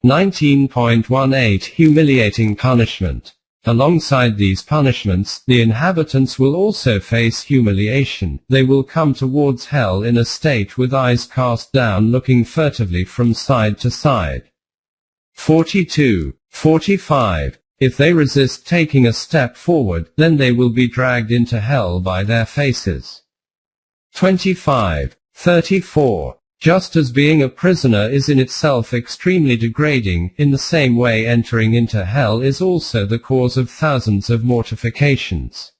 19.18 Humiliating punishment. Alongside these punishments, the inhabitants will also face humiliation. They will come towards hell in a state with eyes cast down, looking furtively from side to side. 42, 45. If they resist taking a step forward, then they will be dragged into hell by their faces. 25, 34. Just as being a prisoner is in itself extremely degrading, in the same way entering into hell is also the cause of thousands of mortifications.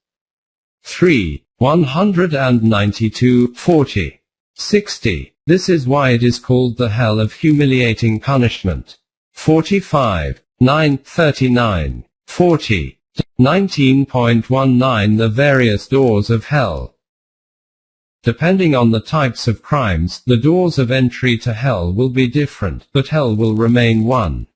3. 192, 40. 60. This is why it is called the hell of humiliating punishment. 45, 9, 39, 40. 19.19 The various doors of hell. Depending on the types of crimes, the doors of entry to hell will be different, but hell will remain one.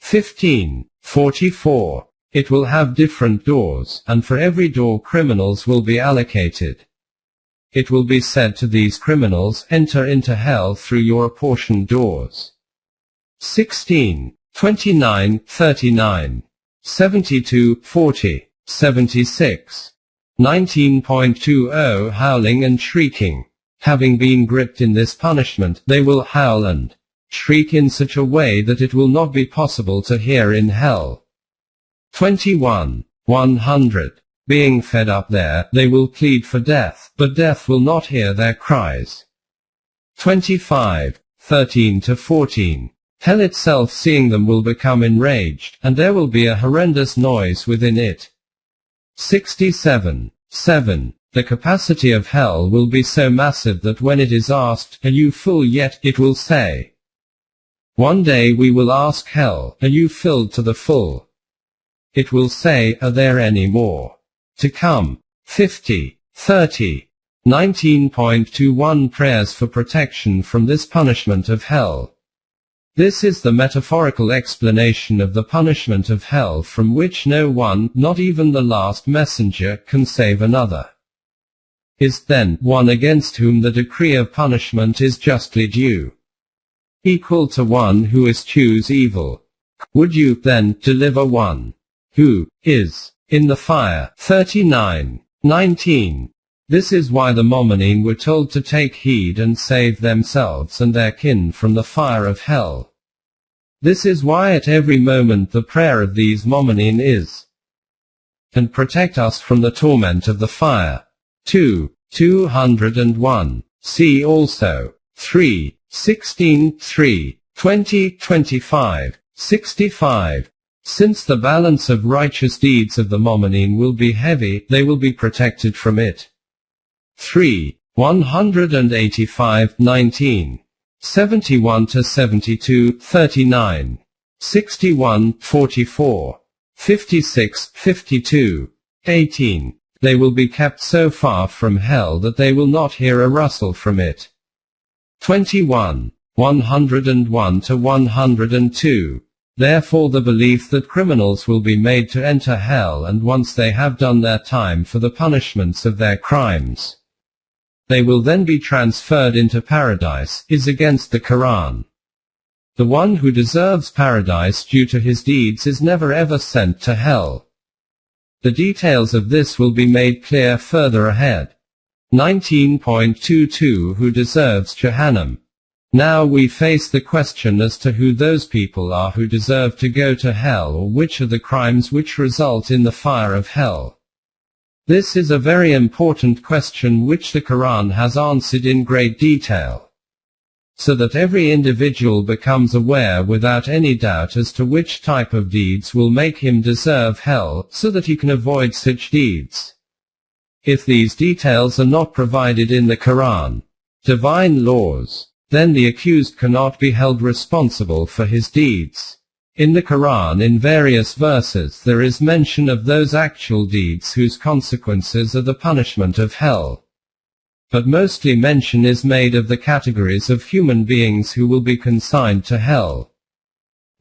1544. It will have different doors, and for every door criminals will be allocated. It will be said to these criminals, enter into hell through your apportioned doors. 16, 29, 39, 72, 40, 76. 19.20 Howling and shrieking. Having been gripped in this punishment, they will howl and shriek in such a way that it will not be possible to hear in hell. 21, 100. Being fed up there, they will plead for death, but death will not hear their cries. 25, 13 to 14. Hell itself seeing them will become enraged, and there will be a horrendous noise within it. 67, 7. The capacity of hell will be so massive that when it is asked, are you full yet, it will say. One day we will ask hell, are you filled to the full? It will say, are there any more to come? 50, 30. 19.21 Prayers for protection from this punishment of hell. This is the metaphorical explanation of the punishment of hell from which no one, not even the last messenger, can save another. Is, then, one against whom the decree of punishment is justly due equal to one who eschews evil? Would you, then, deliver one who is in the fire? 39, 19. This is why the Momineen were told to take heed and save themselves and their kin from the fire of hell. This is why at every moment the prayer of these Momineen is, and protect us from the torment of the fire. 2, 201. See also 3, 16, 3, 20, 25, 65. Since the balance of righteous deeds of the Momineen will be heavy, they will be protected from it. 3, 185, 19. 71 to 72, 39, 61, 44, 56, 52, 18. They will be kept so far from hell that they will not hear a rustle from it. 21, 101 to 102. Therefore the belief that criminals will be made to enter hell, and once they have done their time for the punishments of their crimes, they will then be transferred into paradise, is against the Quran. The one who deserves paradise due to his deeds is never ever sent to hell. The details of this will be made clear further ahead. 19.22 Who deserves Jahannam? Now we face the question as to who those people are who deserve to go to hell, or which are the crimes which result in the fire of hell. This is a very important question which the Quran has answered in great detail, so that every individual becomes aware without any doubt as to which type of deeds will make him deserve hell, so that he can avoid such deeds. If these details are not provided in the Quran, divine laws, then the accused cannot be held responsible for his deeds. In the Quran, in various verses, there is mention of those actual deeds whose consequences are the punishment of hell. But mostly mention is made of the categories of human beings who will be consigned to hell.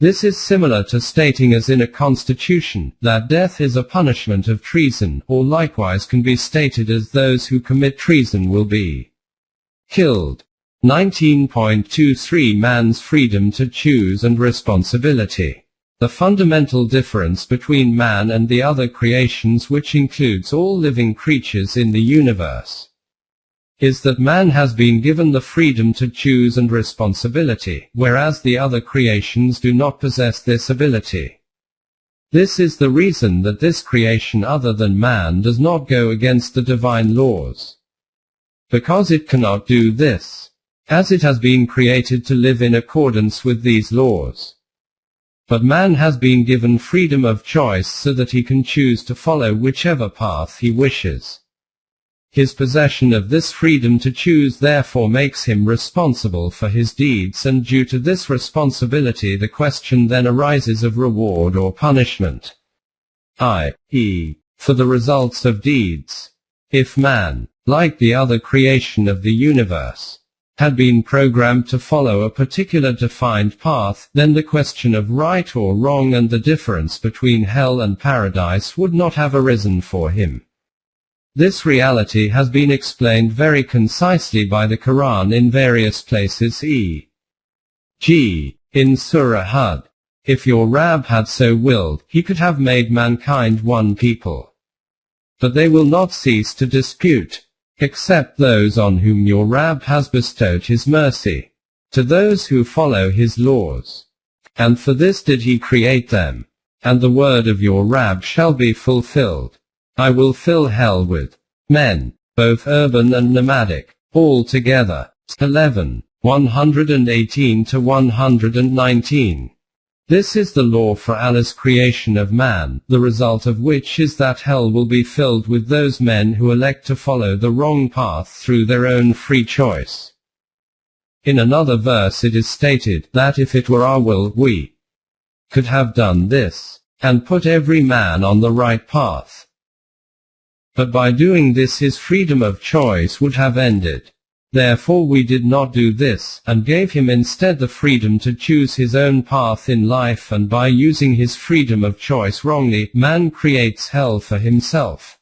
This is similar to stating as in a constitution, that death is a punishment of treason, or likewise can be stated as those who commit treason will be killed. 19.23 Man's freedom to choose and responsibility. The fundamental difference between man and the other creations, which includes all living creatures in the universe, is that man has been given the freedom to choose and responsibility, whereas the other creations do not possess this ability. This is the reason that this creation other than man does not go against the divine laws, because it cannot do this, as it has been created to live in accordance with these laws. But man has been given freedom of choice so that he can choose to follow whichever path he wishes. His possession of this freedom to choose therefore makes him responsible for his deeds, and due to this responsibility the question then arises of reward or punishment, i.e., for the results of deeds. If man, like the other creation of the universe, had been programmed to follow a particular defined path, then the question of right or wrong and the difference between hell and paradise would not have arisen for him. This reality has been explained very concisely by the Quran in various places, e.g., in Surah Hud. If your Rabb had so willed, he could have made mankind one people. But they will not cease to dispute, except those on whom your Rabb has bestowed his mercy, to those who follow his laws. And for this did he create them. And the word of your Rabb shall be fulfilled. I will fill hell with men, both urban and nomadic, all together. 11, 118 to 119. This is the law for Allah's creation of man, the result of which is that hell will be filled with those men who elect to follow the wrong path through their own free choice. In another verse it is stated that if it were our will, we could have done this, and put every man on the right path. But by doing this his freedom of choice would have ended. Therefore we did not do this, and gave him instead the freedom to choose his own path in life, and by using his freedom of choice wrongly, man creates hell for himself.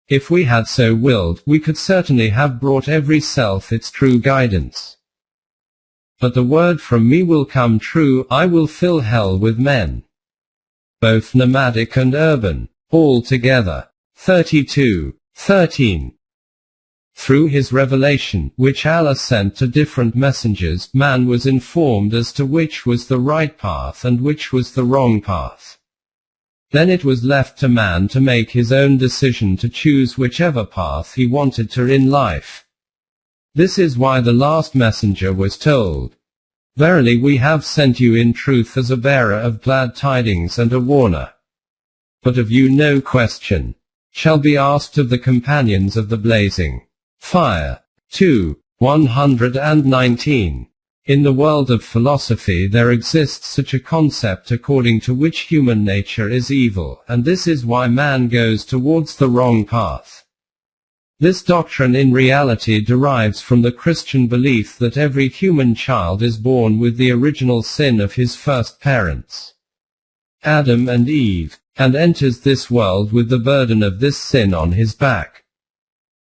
If we had so willed, we could certainly have brought every self its true guidance. But the word from me will come true, I will fill hell with men, both nomadic and urban, all together. 32:13. Through his revelation, which Allah sent to different messengers, man was informed as to which was the right path and which was the wrong path. Then it was left to man to make his own decision to choose whichever path he wanted to in life. This is why the last messenger was told, "Verily we have sent you in truth as a bearer of glad tidings and a warner. But of you no question shall be asked of the companions of the blazing fire." 2, 119. In the world of philosophy there exists such a concept according to which human nature is evil, and this is why man goes towards the wrong path. This doctrine in reality derives from the Christian belief that every human child is born with the original sin of his first parents, Adam and Eve, and enters this world with the burden of this sin on his back.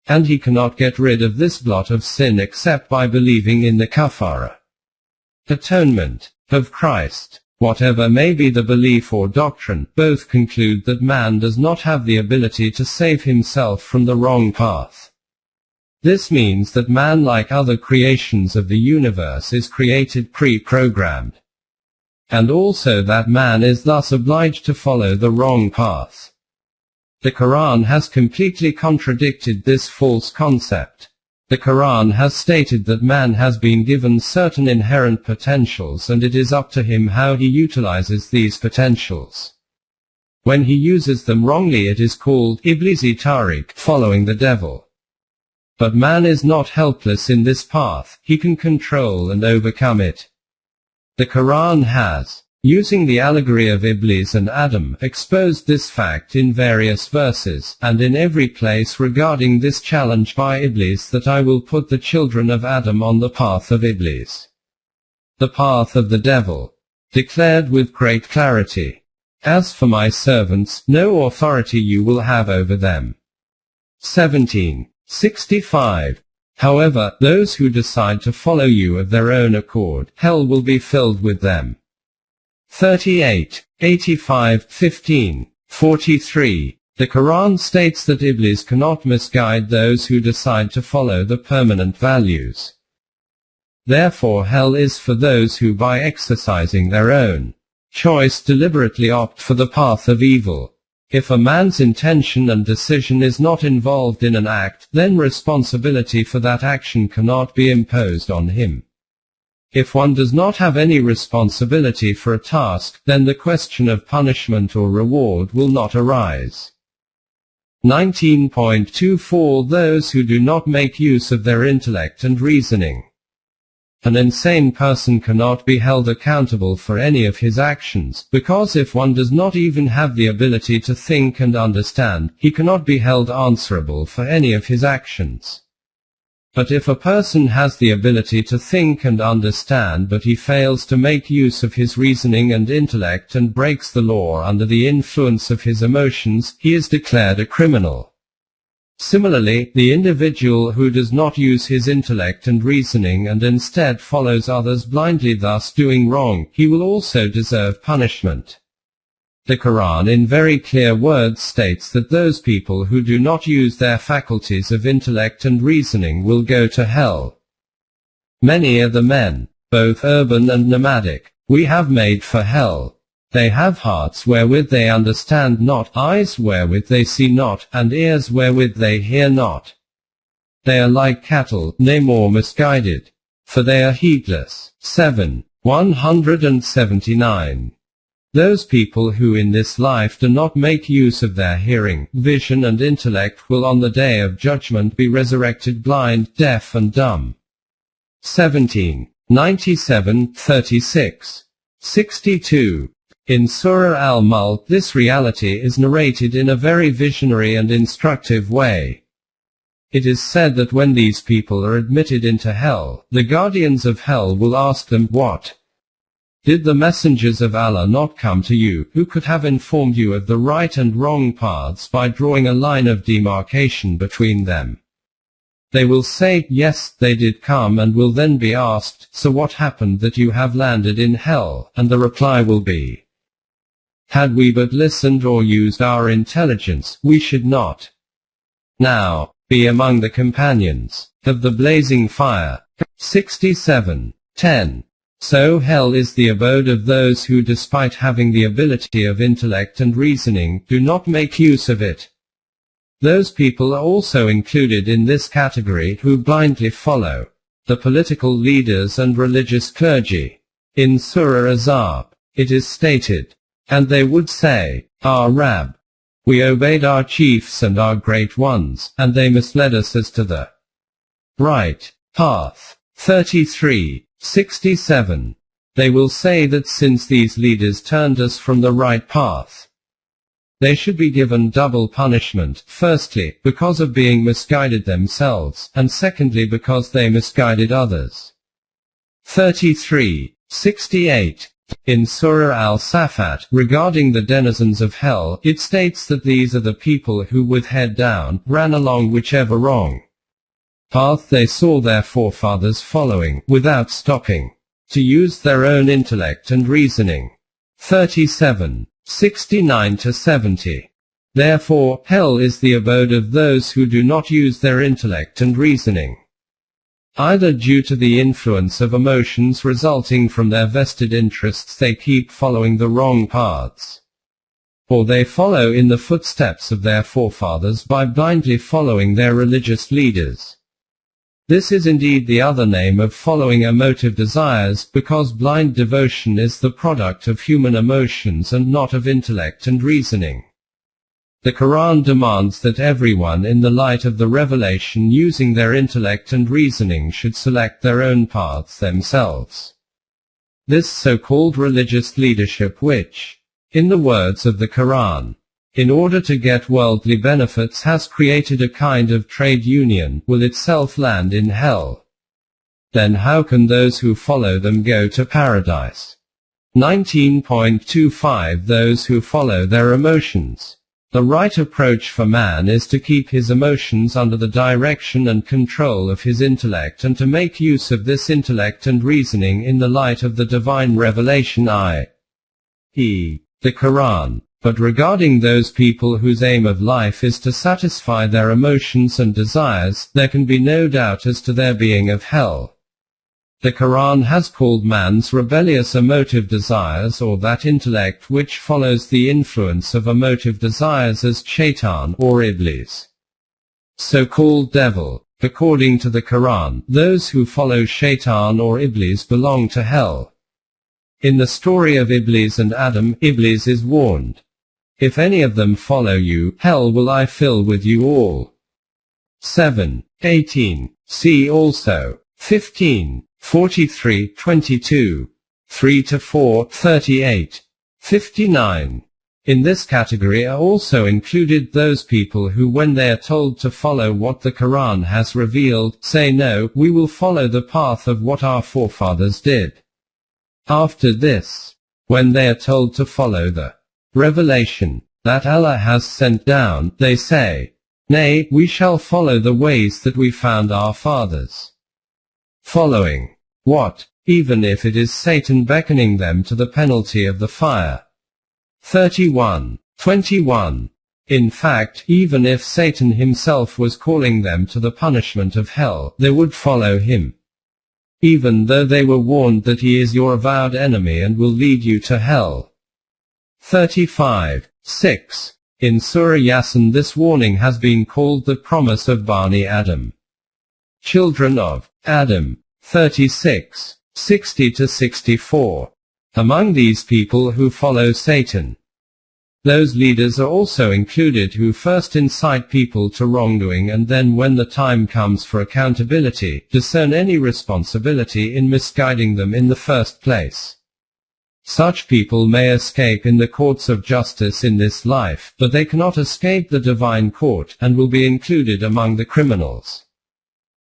And he cannot get rid of this blot of sin except by believing in the kafara, atonement, of Christ. Whatever may be the belief or doctrine, both conclude that man does not have the ability to save himself from the wrong path. This means that man, like other creations of the universe, is created pre-programmed. And also that man is thus obliged to follow the wrong path. The Quran has completely contradicted this false concept. The Quran has stated that man has been given certain inherent potentials and it is up to him how he utilizes these potentials. When he uses them wrongly it is called Iblisi Tariq, following the devil. But man is not helpless in this path, he can control and overcome it. The Quran has, using the allegory of Iblis and Adam, exposed this fact in various verses, and in every place regarding this challenge by Iblis that I will put the children of Adam on the path of Iblis, the path of the devil, declared with great clarity. As for my servants, no authority you will have over them. 17:65. However, those who decide to follow you of their own accord, hell will be filled with them. 38:85-15, 43. The Quran states that Iblis cannot misguide those who decide to follow the permanent values. Therefore hell is for those who by exercising their own choice deliberately opt for the path of evil. If a man's intention and decision is not involved in an act, then responsibility for that action cannot be imposed on him. If one does not have any responsibility for a task, then the question of punishment or reward will not arise. 19.24 Those who do not make use of their intellect and reasoning. An insane person cannot be held accountable for any of his actions, because if one does not even have the ability to think and understand, he cannot be held answerable for any of his actions. But if a person has the ability to think and understand but he fails to make use of his reasoning and intellect and breaks the law under the influence of his emotions, he is declared a criminal. Similarly, the individual who does not use his intellect and reasoning and instead follows others blindly, thus doing wrong, he will also deserve punishment. The Quran in very clear words states that those people who do not use their faculties of intellect and reasoning will go to hell. Many are the men, both urban and nomadic, we have made for hell. They have hearts wherewith they understand not, eyes wherewith they see not, and ears wherewith they hear not. They are like cattle, nay more misguided. For they are heedless. 179. Those people who in this life do not make use of their hearing, vision and intellect will on the day of judgment be resurrected blind, deaf and dumb. 97, 36. 62. In Surah Al-Mulk, this reality is narrated in a very visionary and instructive way. It is said that when these people are admitted into hell, the guardians of hell will ask them, "What? Did the messengers of Allah not come to you, who could have informed you of the right and wrong paths by drawing a line of demarcation between them?" They will say, "Yes, they did come," and will then be asked, "So what happened that you have landed in hell?" And the reply will be, "Had we but listened or used our intelligence, we should not now be among the companions of the blazing fire." 67. 10. So hell is the abode of those who, despite having the ability of intellect and reasoning, do not make use of it. Those people are also included in this category who blindly follow the political leaders and religious clergy. In Surah Azab, it is stated, "And they would say, Our Rabb, we obeyed our chiefs and our great ones, and they misled us as to the right path." 33. 67. They will say that since these leaders turned us from the right path, they should be given double punishment, firstly, because of being misguided themselves, and secondly because they misguided others. 33. 68. In Surah Al-Safat, regarding the denizens of hell, it states that these are the people who with head down, ran along whichever wrong path they saw their forefathers following, without stopping to use their own intellect and reasoning. 37. 69-70. Therefore, hell is the abode of those who do not use their intellect and reasoning, either due to the influence of emotions resulting from their vested interests they keep following the wrong paths, or they follow in the footsteps of their forefathers by blindly following their religious leaders. This is indeed the other name of following emotive desires, because blind devotion is the product of human emotions and not of intellect and reasoning. The Quran demands that everyone in the light of the revelation using their intellect and reasoning should select their own paths themselves. This so-called religious leadership which, in the words of the Quran, in order to get worldly benefits has created a kind of trade union, will itself land in hell. Then how can those who follow them go to paradise? 19.25 Those who follow their emotions. The right approach for man is to keep his emotions under the direction and control of his intellect and to make use of this intellect and reasoning in the light of the divine revelation i.e., the Quran. But regarding those people whose aim of life is to satisfy their emotions and desires, there can be no doubt as to their being of hell. The Quran has called man's rebellious emotive desires or that intellect which follows the influence of emotive desires as shaitan or Iblis, so-called devil. According to the Quran, those who follow shaitan or Iblis belong to hell. In the story of Iblis and Adam, Iblis is warned, "If any of them follow you, hell will I fill with you all." 7. 18. See also 15. 43:22, 3-4, 38, 59. In this category are also included those people who, when they are told to follow what the Quran has revealed, say no, we will follow the path of what our forefathers did. After this, when they are told to follow the revelation that Allah has sent down, they say, nay, we shall follow the ways that we found our fathers. Following what? Even if it is Satan beckoning them to the penalty of the fire. 31:21. In fact, even if Satan himself was calling them to the punishment of hell, they would follow him. Even though they were warned that he is your avowed enemy and will lead you to hell. 35:6. In Surah Yasin this warning has been called the promise of Bani Adam. Children of Adam. 36:60-64. Among these people who follow Satan, those leaders are also included who first incite people to wrongdoing and then, when the time comes for accountability, discern any responsibility in misguiding them in the first place. Such people may escape in the courts of justice in this life, but they cannot escape the divine court, and will be included among the criminals.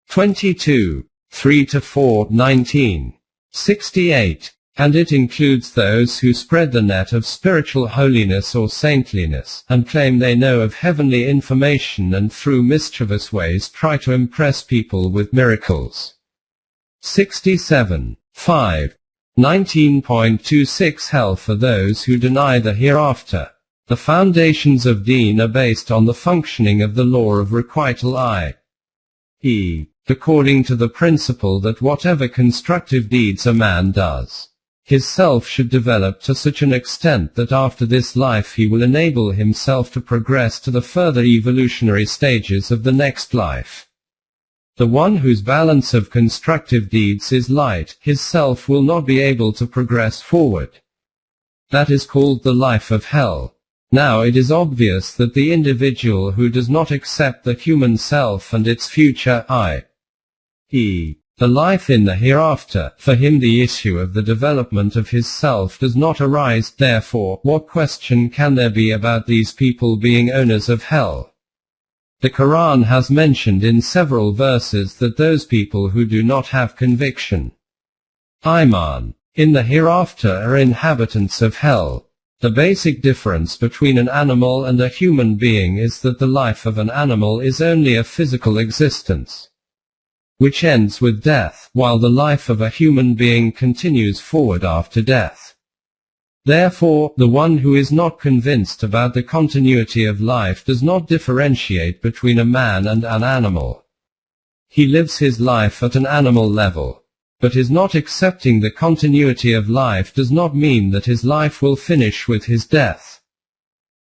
22:3-4, 19, 68. And it includes those who spread the net of spiritual holiness or saintliness, and claim they know of heavenly information and through mischievous ways try to impress people with miracles. 67:5. 19.26 Hell for those who deny the hereafter. The foundations of Deen are based on the functioning of the law of requital i.e., according to the principle that whatever constructive deeds a man does, his self should develop to such an extent that after this life he will enable himself to progress to the further evolutionary stages of the next life. The one whose balance of constructive deeds is light, his self will not be able to progress forward. That is called the life of hell. Now it is obvious that the individual who does not accept the human self and its future i.e., the life in the hereafter, for him the issue of the development of his self does not arise. Therefore, what question can there be about these people being owners of hell? The Quran has mentioned in several verses that those people who do not have conviction, Iman, in the hereafter are inhabitants of hell. The basic difference between an animal and a human being is that the life of an animal is only a physical existence, which ends with death, while the life of a human being continues forward after death. Therefore, the one who is not convinced about the continuity of life does not differentiate between a man and an animal. He lives his life at an animal level. But his not accepting the continuity of life does not mean that his life will finish with his death.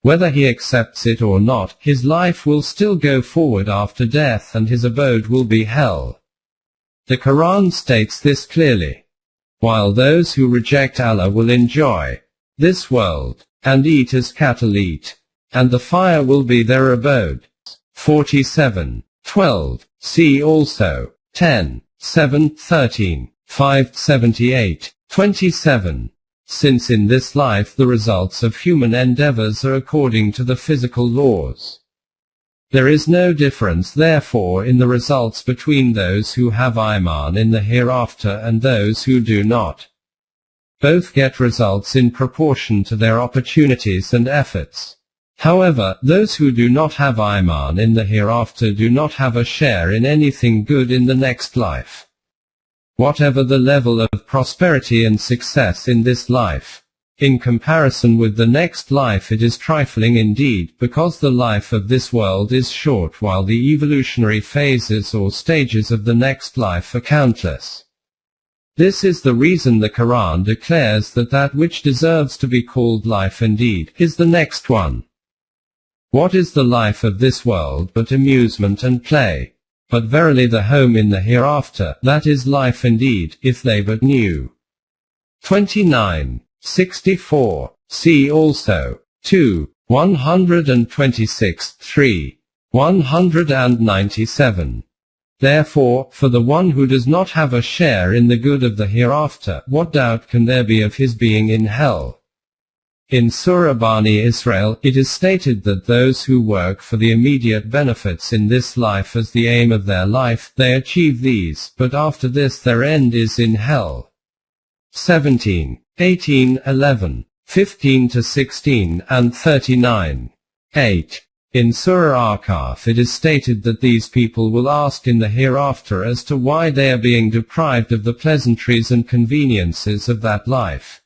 Whether he accepts it or not, his life will still go forward after death and his abode will be hell. The Quran states this clearly. While those who reject Allah will enjoy this world, and eat as cattle eat, and the fire will be their abode. 47:12. See also 10:7-13, 578, 27. Since in this life the results of human endeavors are according to the physical laws, there is no difference therefore in the results between those who have Iman in the hereafter and those who do not. Both get results in proportion to their opportunities and efforts. However, those who do not have Iman in the hereafter do not have a share in anything good in the next life. Whatever the level of prosperity and success in this life, in comparison with the next life it is trifling indeed, because the life of this world is short while the evolutionary phases or stages of the next life are countless. This is the reason the Quran declares that that which deserves to be called life indeed, is the next one. What is the life of this world but amusement and play? But verily the home in the hereafter, that is life indeed, if they but knew. 29:64. See also 2:126, 3:197. Therefore, for the one who does not have a share in the good of the hereafter, what doubt can there be of his being in hell? In Surah Bani Israel, it is stated that those who work for the immediate benefits in this life as the aim of their life, they achieve these, but after this their end is in hell. 17, 18, 11, 15 to 16, and 39. 8. In Surah Al-Kahf it is stated that these people will ask in the hereafter as to why they are being deprived of the pleasantries and conveniences of that life.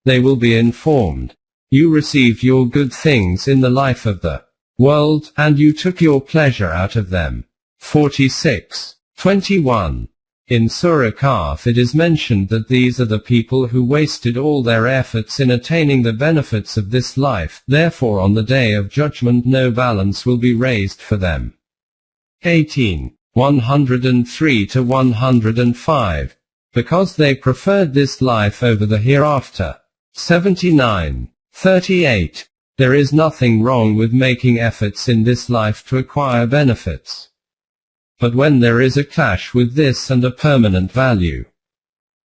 They will be informed, "You received your good things in the life of the world, and you took your pleasure out of them." 46, 21. In Surah Kahf it is mentioned that these are the people who wasted all their efforts in attaining the benefits of this life, therefore on the day of judgment no balance will be raised for them. 18, 103 to 105. Because they preferred this life over the hereafter. 79, 38. There is nothing wrong with making efforts in this life to acquire benefits. But when there is a clash with this and a permanent value,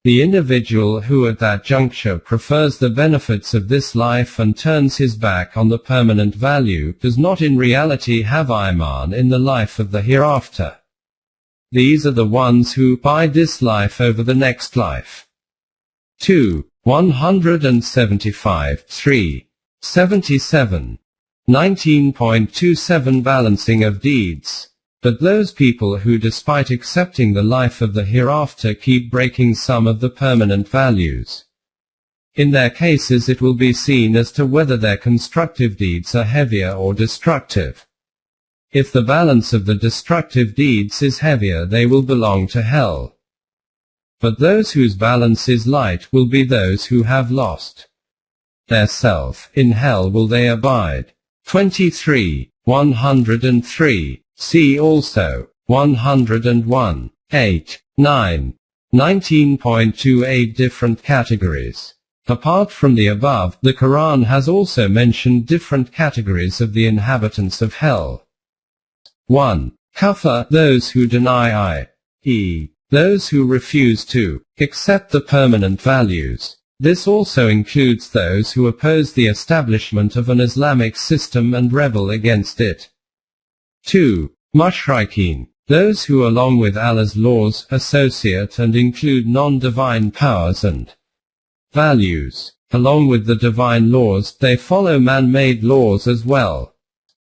the individual who at that juncture prefers the benefits of this life and turns his back on the permanent value, does not in reality have iman in the life of the hereafter. These are the ones who buy this life over the next life. 2. 175, 3. 77. 19.27 Balancing of deeds. But those people who despite accepting the life of the hereafter keep breaking some of the permanent values. In their cases it will be seen as to whether their constructive deeds are heavier or destructive. If the balance of the destructive deeds is heavier they will belong to hell. But those whose balance is light will be those who have lost their self, in hell will they abide. 23, 103. See also, 101, 8, 9, 19.28 Different categories. Apart from the above, the Quran has also mentioned different categories of the inhabitants of hell. 1. Kafir, those who deny i.e., those who refuse to accept the permanent values. This also includes those who oppose the establishment of an Islamic system and rebel against it. 2. Mushrikeen, those who along with Allah's laws associate and include non-divine powers and values. Along with the divine laws, they follow man-made laws as well.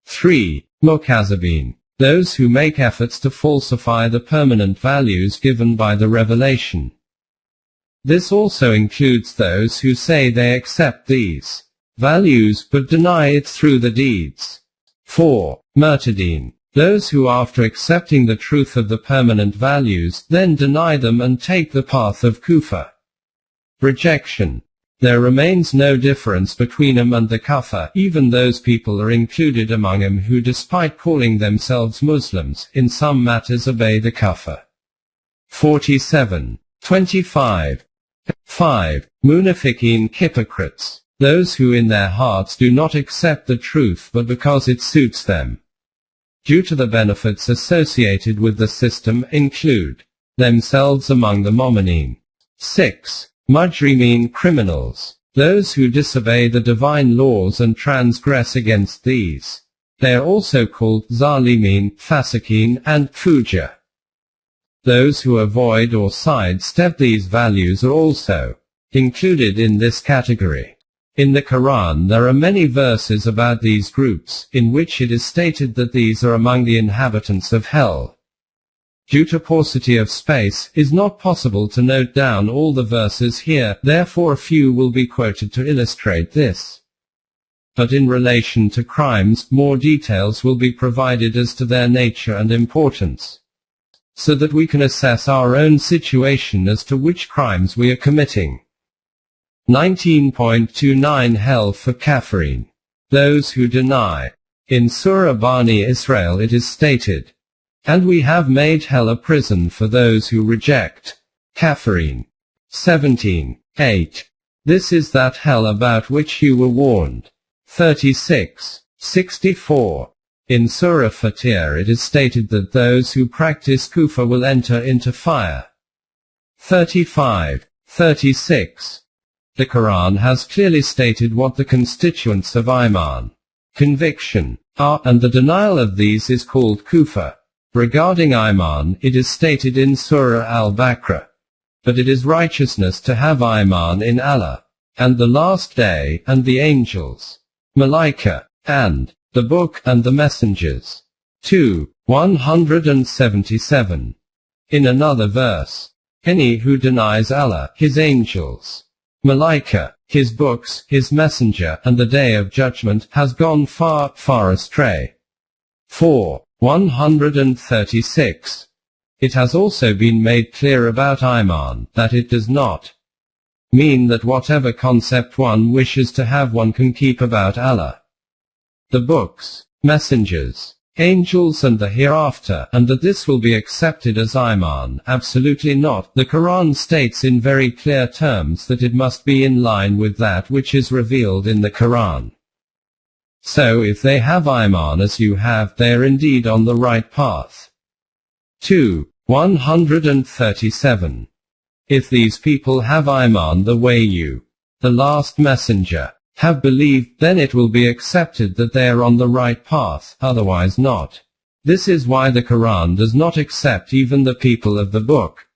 3. Mukazibin, those who make efforts to falsify the permanent values given by the revelation. This also includes those who say they accept these values but deny it through the deeds. 4. Murtadeen, those who after accepting the truth of the permanent values, then deny them and take the path of kufr, rejection. There remains no difference between them and the kafir, even those people are included among them who despite calling themselves Muslims, in some matters obey the kafir. 47, 25. 5. Munafiqeen, hypocrites, those who in their hearts do not accept the truth but because it suits them, due to the benefits associated with the system, include themselves among the mu'mineen. 6. Mujrimeen, criminals, those who disobey the divine laws and transgress against these. They are also called zalimeen, fasiqeen, and fujjar. Those who avoid or sidestep these values are also included in this category. In the Quran there are many verses about these groups, in which it is stated that these are among the inhabitants of hell. Due to paucity of space, it is not possible to note down all the verses here, therefore a few will be quoted to illustrate this. But in relation to crimes, more details will be provided as to their nature and importance, so that we can assess our own situation as to which crimes we are committing. 19.29 Hell for Kafirin, those who deny. In Surah Bani Israel it is stated, "And we have made hell a prison for those who reject." Kafirin. 17, 8. This is that hell about which you were warned. 36, 64. In Surah Fatir it is stated that those who practice kufr will enter into fire. 35. 36. The Quran has clearly stated what the constituents of Iman, conviction, are, and the denial of these is called kufr. Regarding Iman, it is stated in Surah Al-Baqarah. But it is righteousness to have Iman in Allah, and the last day, and the angels, Malaika, and the book, and the messengers. 2. 177. In another verse, any who denies Allah, His angels, Malaika, His books, His messenger, and the day of judgment, has gone far, far astray. 4. 136. It has also been made clear about Iman, that it does not mean that whatever concept one wishes to have one can keep about Allah, the books, messengers, angels and the hereafter, and that this will be accepted as Iman. Absolutely not. The Quran states in very clear terms that it must be in line with that which is revealed in the Quran. So if they have Iman as you have, they are indeed on the right path. 2. 137. If these people have Iman the way you, the last messenger, have believed, then it will be accepted that they are on the right path, otherwise not. This is why the Quran does not accept even the people of the book,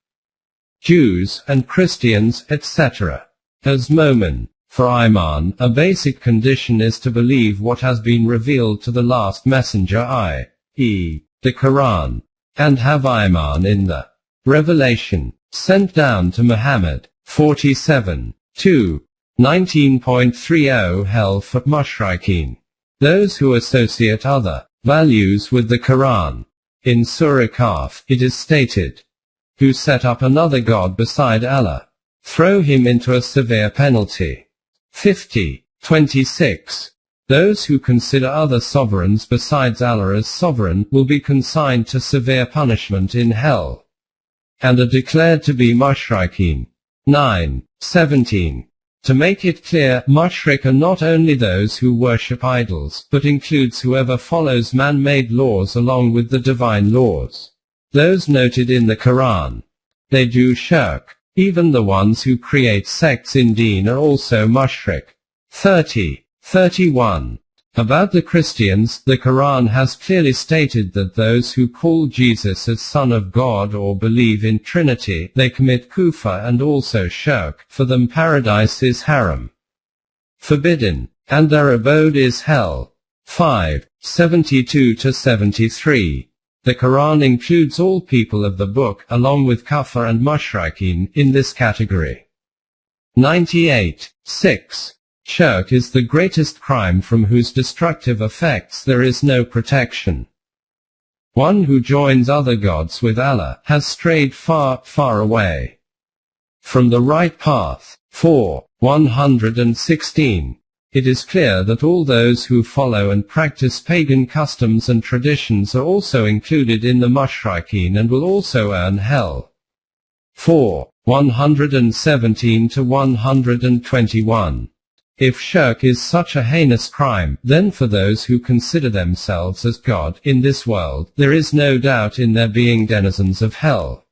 Jews and Christians, etc. as mu'min. For Iman, a basic condition is to believe what has been revealed to the last messenger, i.e., the Quran, and have Iman in the revelation sent down to Muhammad. 47. 2. 19.30 Hell for Mushrikeen. Those who associate other values with the Quran. In Surah Kahf, it is stated, who set up another god beside Allah, throw him into a severe penalty. 50. 26. Those who consider other sovereigns besides Allah as sovereign will be consigned to severe punishment in hell, and are declared to be mushrikeen. 9. 17. To make it clear, mushrik are not only those who worship idols, but includes whoever follows man-made laws along with the divine laws, those noted in the Quran. They do shirk. Even the ones who create sects in Deen are also mushrik. 30. 31. About the Christians, the Quran has clearly stated that those who call Jesus as Son of God or believe in Trinity, they commit kufr and also shirk. For them paradise is haram, forbidden, and their abode is hell. 5. 72-73. The Quran includes all people of the book, along with kafir and mushrikeen, in this category. 98. 6. Shirk is the greatest crime from whose destructive effects there is no protection. One who joins other gods with Allah has strayed far, far away from the right path. 4. 116. It is clear that all those who follow and practice pagan customs and traditions are also included in the mushrikeen and will also earn hell. 4. 117-121. If shirk is such a heinous crime, then for those who consider themselves as God in this world, there is no doubt in their being denizens of hell.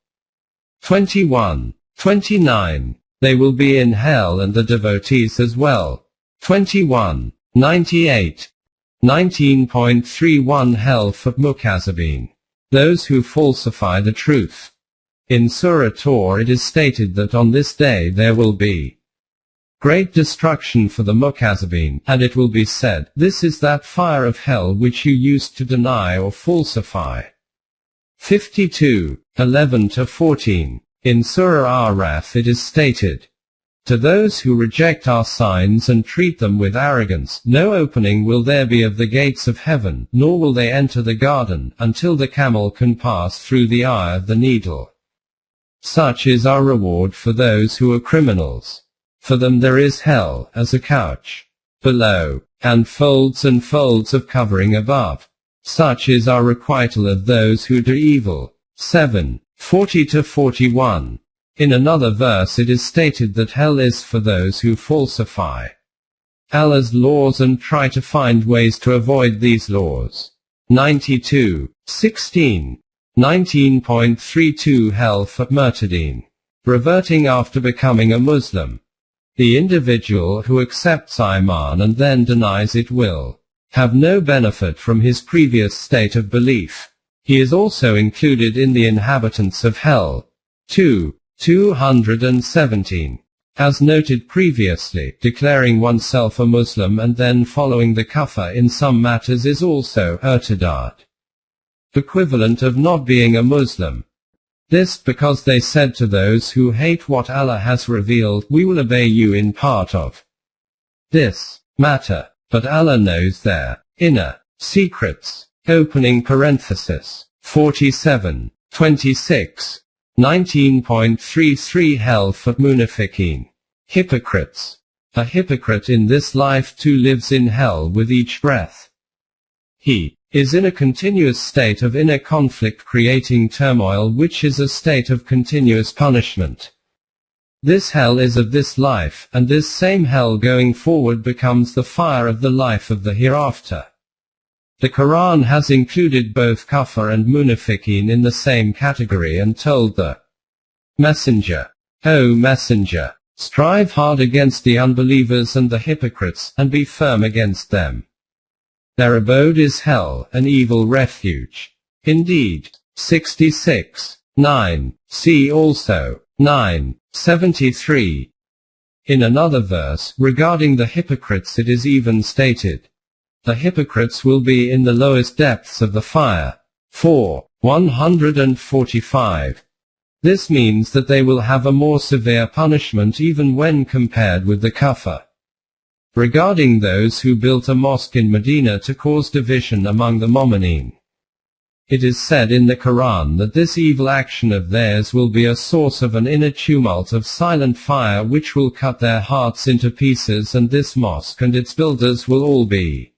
21. 29. They will be in hell and the devotees as well. 21. 98. 19.31 Hell for Mukazzibin. Those who falsify the truth. In Surah Tur it is stated that on this day there will be great destruction for the Mukazzibin, and it will be said, this is that fire of hell which you used to deny or falsify. 52. 11-14. In Surah Araf it is stated, to those who reject our signs and treat them with arrogance, no opening will there be of the gates of heaven, nor will they enter the garden, until the camel can pass through the eye of the needle. Such is our reward for those who are criminals. For them there is hell, as a couch below, and folds of covering above. Such is our requital of those who do evil. 7. 40-41. In another verse it is stated that hell is for those who falsify Allah's laws and try to find ways to avoid these laws. 92, 16, 19.32 Hell for Murtadeen. Reverting after becoming a Muslim. The individual who accepts Iman and then denies it will have no benefit from his previous state of belief. He is also included in the inhabitants of hell. 217. As noted previously, declaring oneself a Muslim and then following the kufr in some matters is also irtidad, equivalent of not being a Muslim. This because they said to those who hate what Allah has revealed, we will obey you in part of this matter, but Allah knows their inner secrets. Opening parenthesis. 47, 26, 19.33 Hell for Munafiqeen. Hypocrites. A hypocrite in this life too lives in hell with each breath. He is in a continuous state of inner conflict, creating turmoil, which is a state of continuous punishment. This hell is of this life, and this same hell going forward becomes the fire of the life of the hereafter. The Quran has included both kafir and munafiqeen in the same category and told the Messenger, O Messenger, strive hard against the unbelievers and the hypocrites, and be firm against them. Their abode is hell, an evil refuge. Indeed. 66, 9. See also 9:73. In another verse, regarding the hypocrites it is even stated, the hypocrites will be in the lowest depths of the fire. 145. This means that they will have a more severe punishment even when compared with the kafir. Regarding those who built a mosque in Medina to cause division among the mu'mineen, it is said in the Quran that this evil action of theirs will be a source of an inner tumult of silent fire which will cut their hearts into pieces, and this mosque and its builders will all be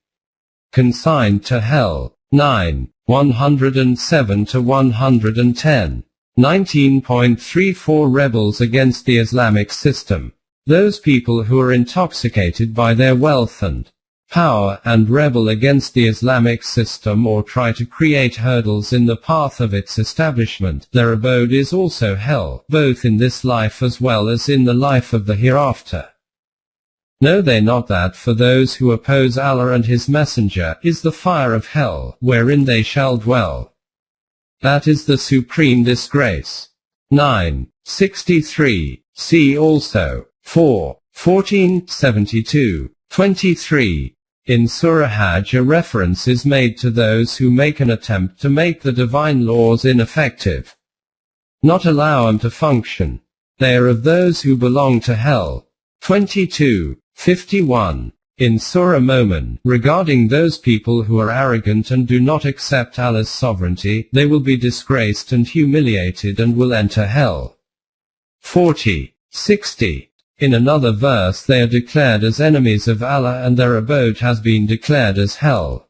consigned to hell. 107-110. 19.34 Rebels against the Islamic system. Those people who are intoxicated by their wealth and power, and rebel against the Islamic system or try to create hurdles in the path of its establishment, their abode is also hell, both in this life as well as in the life of the hereafter. Know they not that for those who oppose Allah and His Messenger is the fire of hell, wherein they shall dwell. That is the supreme disgrace. 9:63. See also 4:14-72, 23. In Surah Hajj a reference is made to those who make an attempt to make the divine laws ineffective, not allow them to function. They are of those who belong to hell. 22:51. In Surah Momin, regarding those people who are arrogant and do not accept Allah's sovereignty, they will be disgraced and humiliated and will enter hell. 40:60. In another verse they are declared as enemies of Allah and their abode has been declared as hell.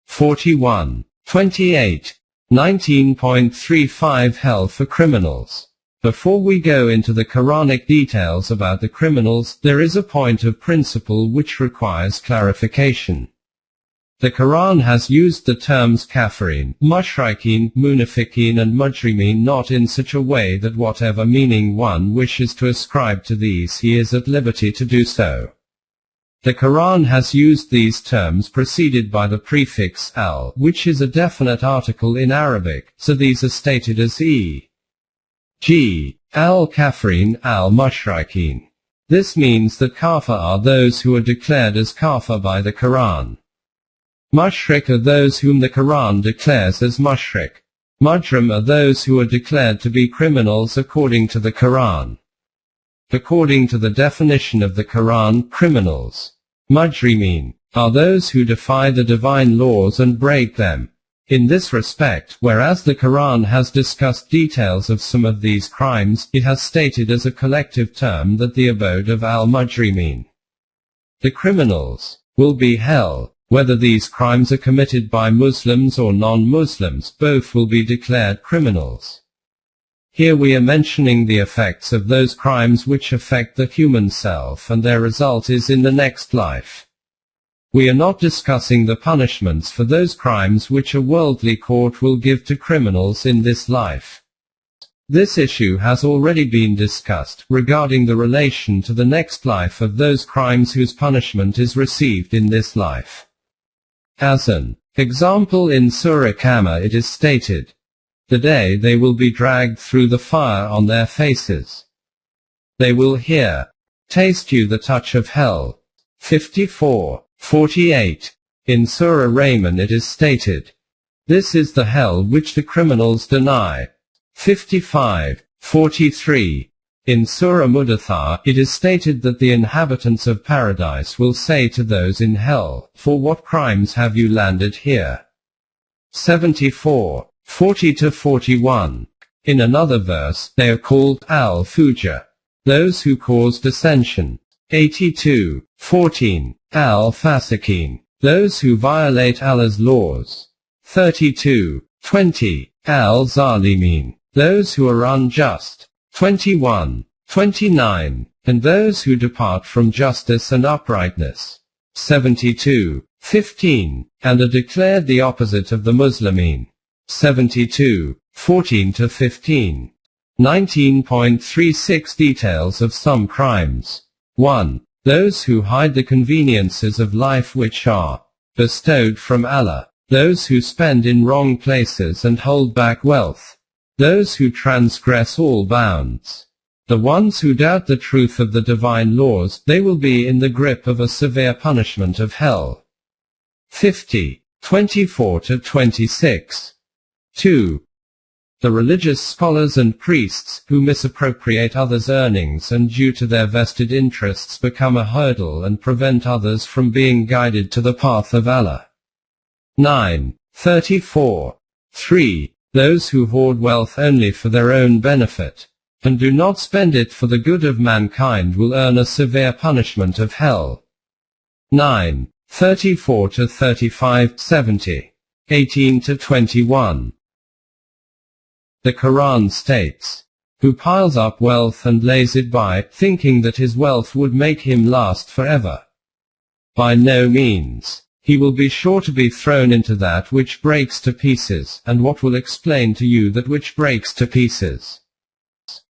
41:28. 19.35 Hell for criminals. Before we go into the Quranic details about the criminals, there is a point of principle which requires clarification. The Quran has used the terms kafirin, mushrikeen, munafiqeen and mujrimeen not in such a way that whatever meaning one wishes to ascribe to these he is at liberty to do so. The Quran has used these terms preceded by the prefix al, which is a definite article in Arabic, so these are stated as e.g. al-kafirin, al-mushrikeen. This means that kafir are those who are declared as kafir by the Quran. Mushrik are those whom the Quran declares as mushrik. Mujrim are those who are declared to be criminals according to the Quran. According to the definition of the Quran, criminals, mujrimeen, are those who defy the divine laws and break them. In this respect, whereas the Quran has discussed details of some of these crimes, it has stated as a collective term that the abode of al-mujrimeen, the criminals, will be hell. Whether these crimes are committed by Muslims or non-Muslims, both will be declared criminals. Here we are mentioning the effects of those crimes which affect the human self and their result is in the next life. We are not discussing the punishments for those crimes which a worldly court will give to criminals in this life. This issue has already been discussed, regarding the relation to the next life of those crimes whose punishment is received in this life. As an example, in Surah Qamar it is stated, "The day they will be dragged through the fire on their faces. They will hear, 'Taste you the touch of hell.'" 54:48. In Surah Rahman it is stated, "This is the hell which the criminals deny." 55:43. In Surah Mudaththar, it is stated that the inhabitants of paradise will say to those in hell, "For what crimes have you landed here?" 74:40-41. In another verse, they are called al-Fujjar, those who cause dissension. 82:14. Al-Fasiqeen, those who violate Allah's laws. 32:20. Al-Zalimin, those who are unjust. 21:29. And those who depart from justice and uprightness. 72:15. And are declared the opposite of the Muslimin. 72:14-15. 19.36 Details of some crimes. 1. Those who hide the conveniences of life which are bestowed from Allah. Those who spend in wrong places and hold back wealth. Those who transgress all bounds. The ones who doubt the truth of the divine laws, they will be in the grip of a severe punishment of hell. 50:24-26. 2. The religious scholars and priests, who misappropriate others' earnings and due to their vested interests become a hurdle and prevent others from being guided to the path of Allah. 9:34. 3. Those who hoard wealth only for their own benefit, and do not spend it for the good of mankind, will earn a severe punishment of hell. 9:34-35-70. 18-21. The Quran states, "Who piles up wealth and lays it by, thinking that his wealth would make him last forever. By no means. He will be sure to be thrown into that which breaks to pieces, and what will explain to you that which breaks to pieces?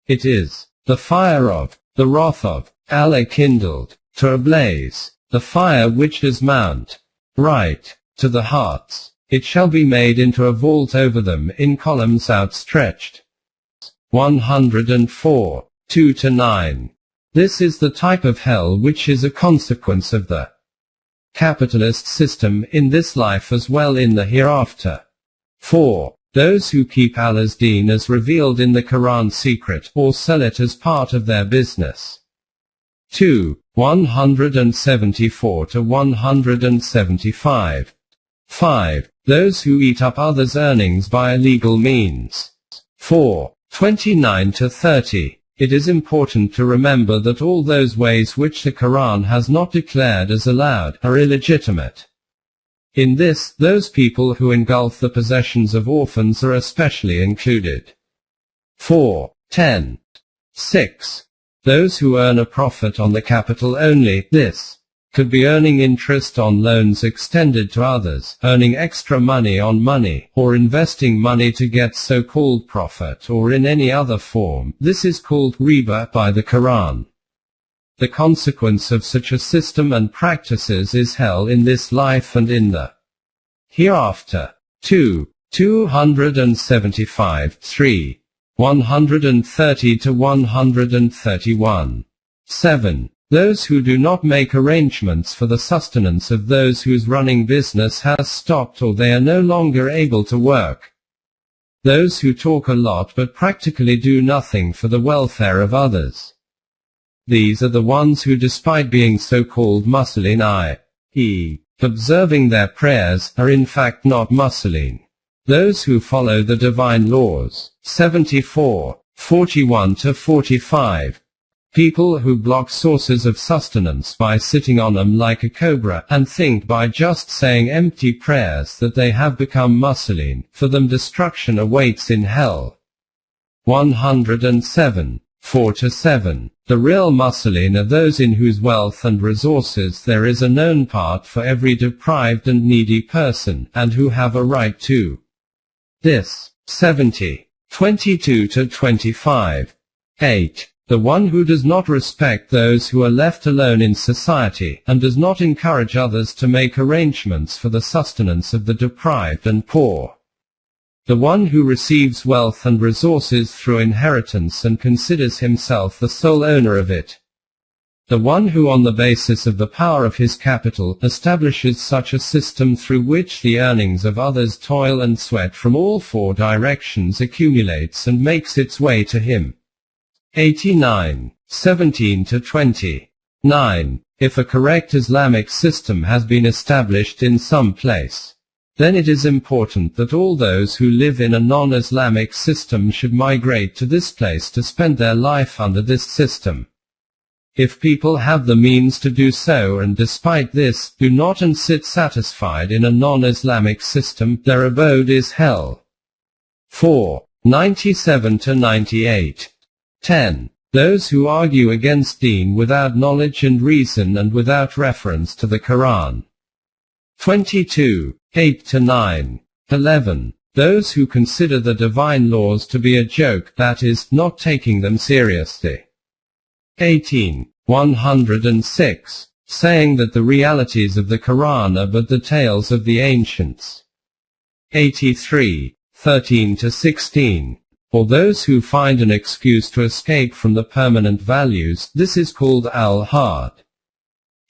It is the fire of the wrath of Allah kindled to a blaze, the fire which does mount right to the hearts. It shall be made into a vault over them in columns outstretched." 104, 2-9. This is the type of hell which is a consequence of the capitalist system in this life as well in the hereafter. 4. Those who keep Allah's deen as revealed in the Quran secret, or sell it as part of their business. 2. 174-175. 5. Those who eat up others' earnings by illegal means. 4. 29-30. It is important to remember that all those ways which the Quran has not declared as allowed are illegitimate. In this, those people who engulf the possessions of orphans are especially included. 4:10. 6. Those who earn a profit on the capital only, this could be earning interest on loans extended to others, earning extra money on money, or investing money to get so-called profit, or in any other form. This is called riba by the Quran. The consequence of such a system and practices is hell in this life and in the hereafter. 2. 275-3. 130-131. 7. Those who do not make arrangements for the sustenance of those whose running business has stopped or they are no longer able to work. Those who talk a lot but practically do nothing for the welfare of others. These are the ones who, despite being so-called Muslim, i.e., observing their prayers, are in fact not Muslim. Those who follow the divine laws. 74, 41-45. People who block sources of sustenance by sitting on them like a cobra, and think by just saying empty prayers that they have become Muslim. For them destruction awaits in hell. 107, 4-7. The real musclin are those in whose wealth and resources there is a known part for every deprived and needy person, and who have a right to this. 70. 22-25. 8. The one who does not respect those who are left alone in society, and does not encourage others to make arrangements for the sustenance of the deprived and poor. The one who receives wealth and resources through inheritance and considers himself the sole owner of it. The one who on the basis of the power of his capital, establishes such a system through which the earnings of others' toil and sweat from all four directions accumulates and makes its way to him. 89. 17-20. 9. If a correct Islamic system has been established in some place, then it is important that all those who live in a non-Islamic system should migrate to this place to spend their life under this system. If people have the means to do so and despite this, do not and sit satisfied in a non-Islamic system, their abode is hell. 4. 97-98. 10. Those who argue against deen without knowledge and reason and without reference to the Quran. 22. 8-9. 11. Those who consider the divine laws to be a joke, that is, not taking them seriously. 18. 106. Saying that the realities of the Quran are but the tales of the ancients. 83. 13-16. For those who find an excuse to escape from the permanent values, this is called al-had.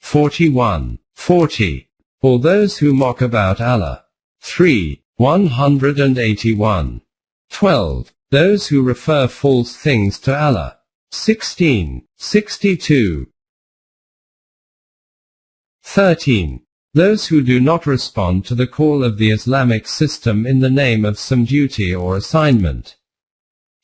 41. 40. For those who mock about Allah. 3. 181. 12. Those who refer false things to Allah. 16. 62. 13. Those who do not respond to the call of the Islamic system in the name of some duty or assignment.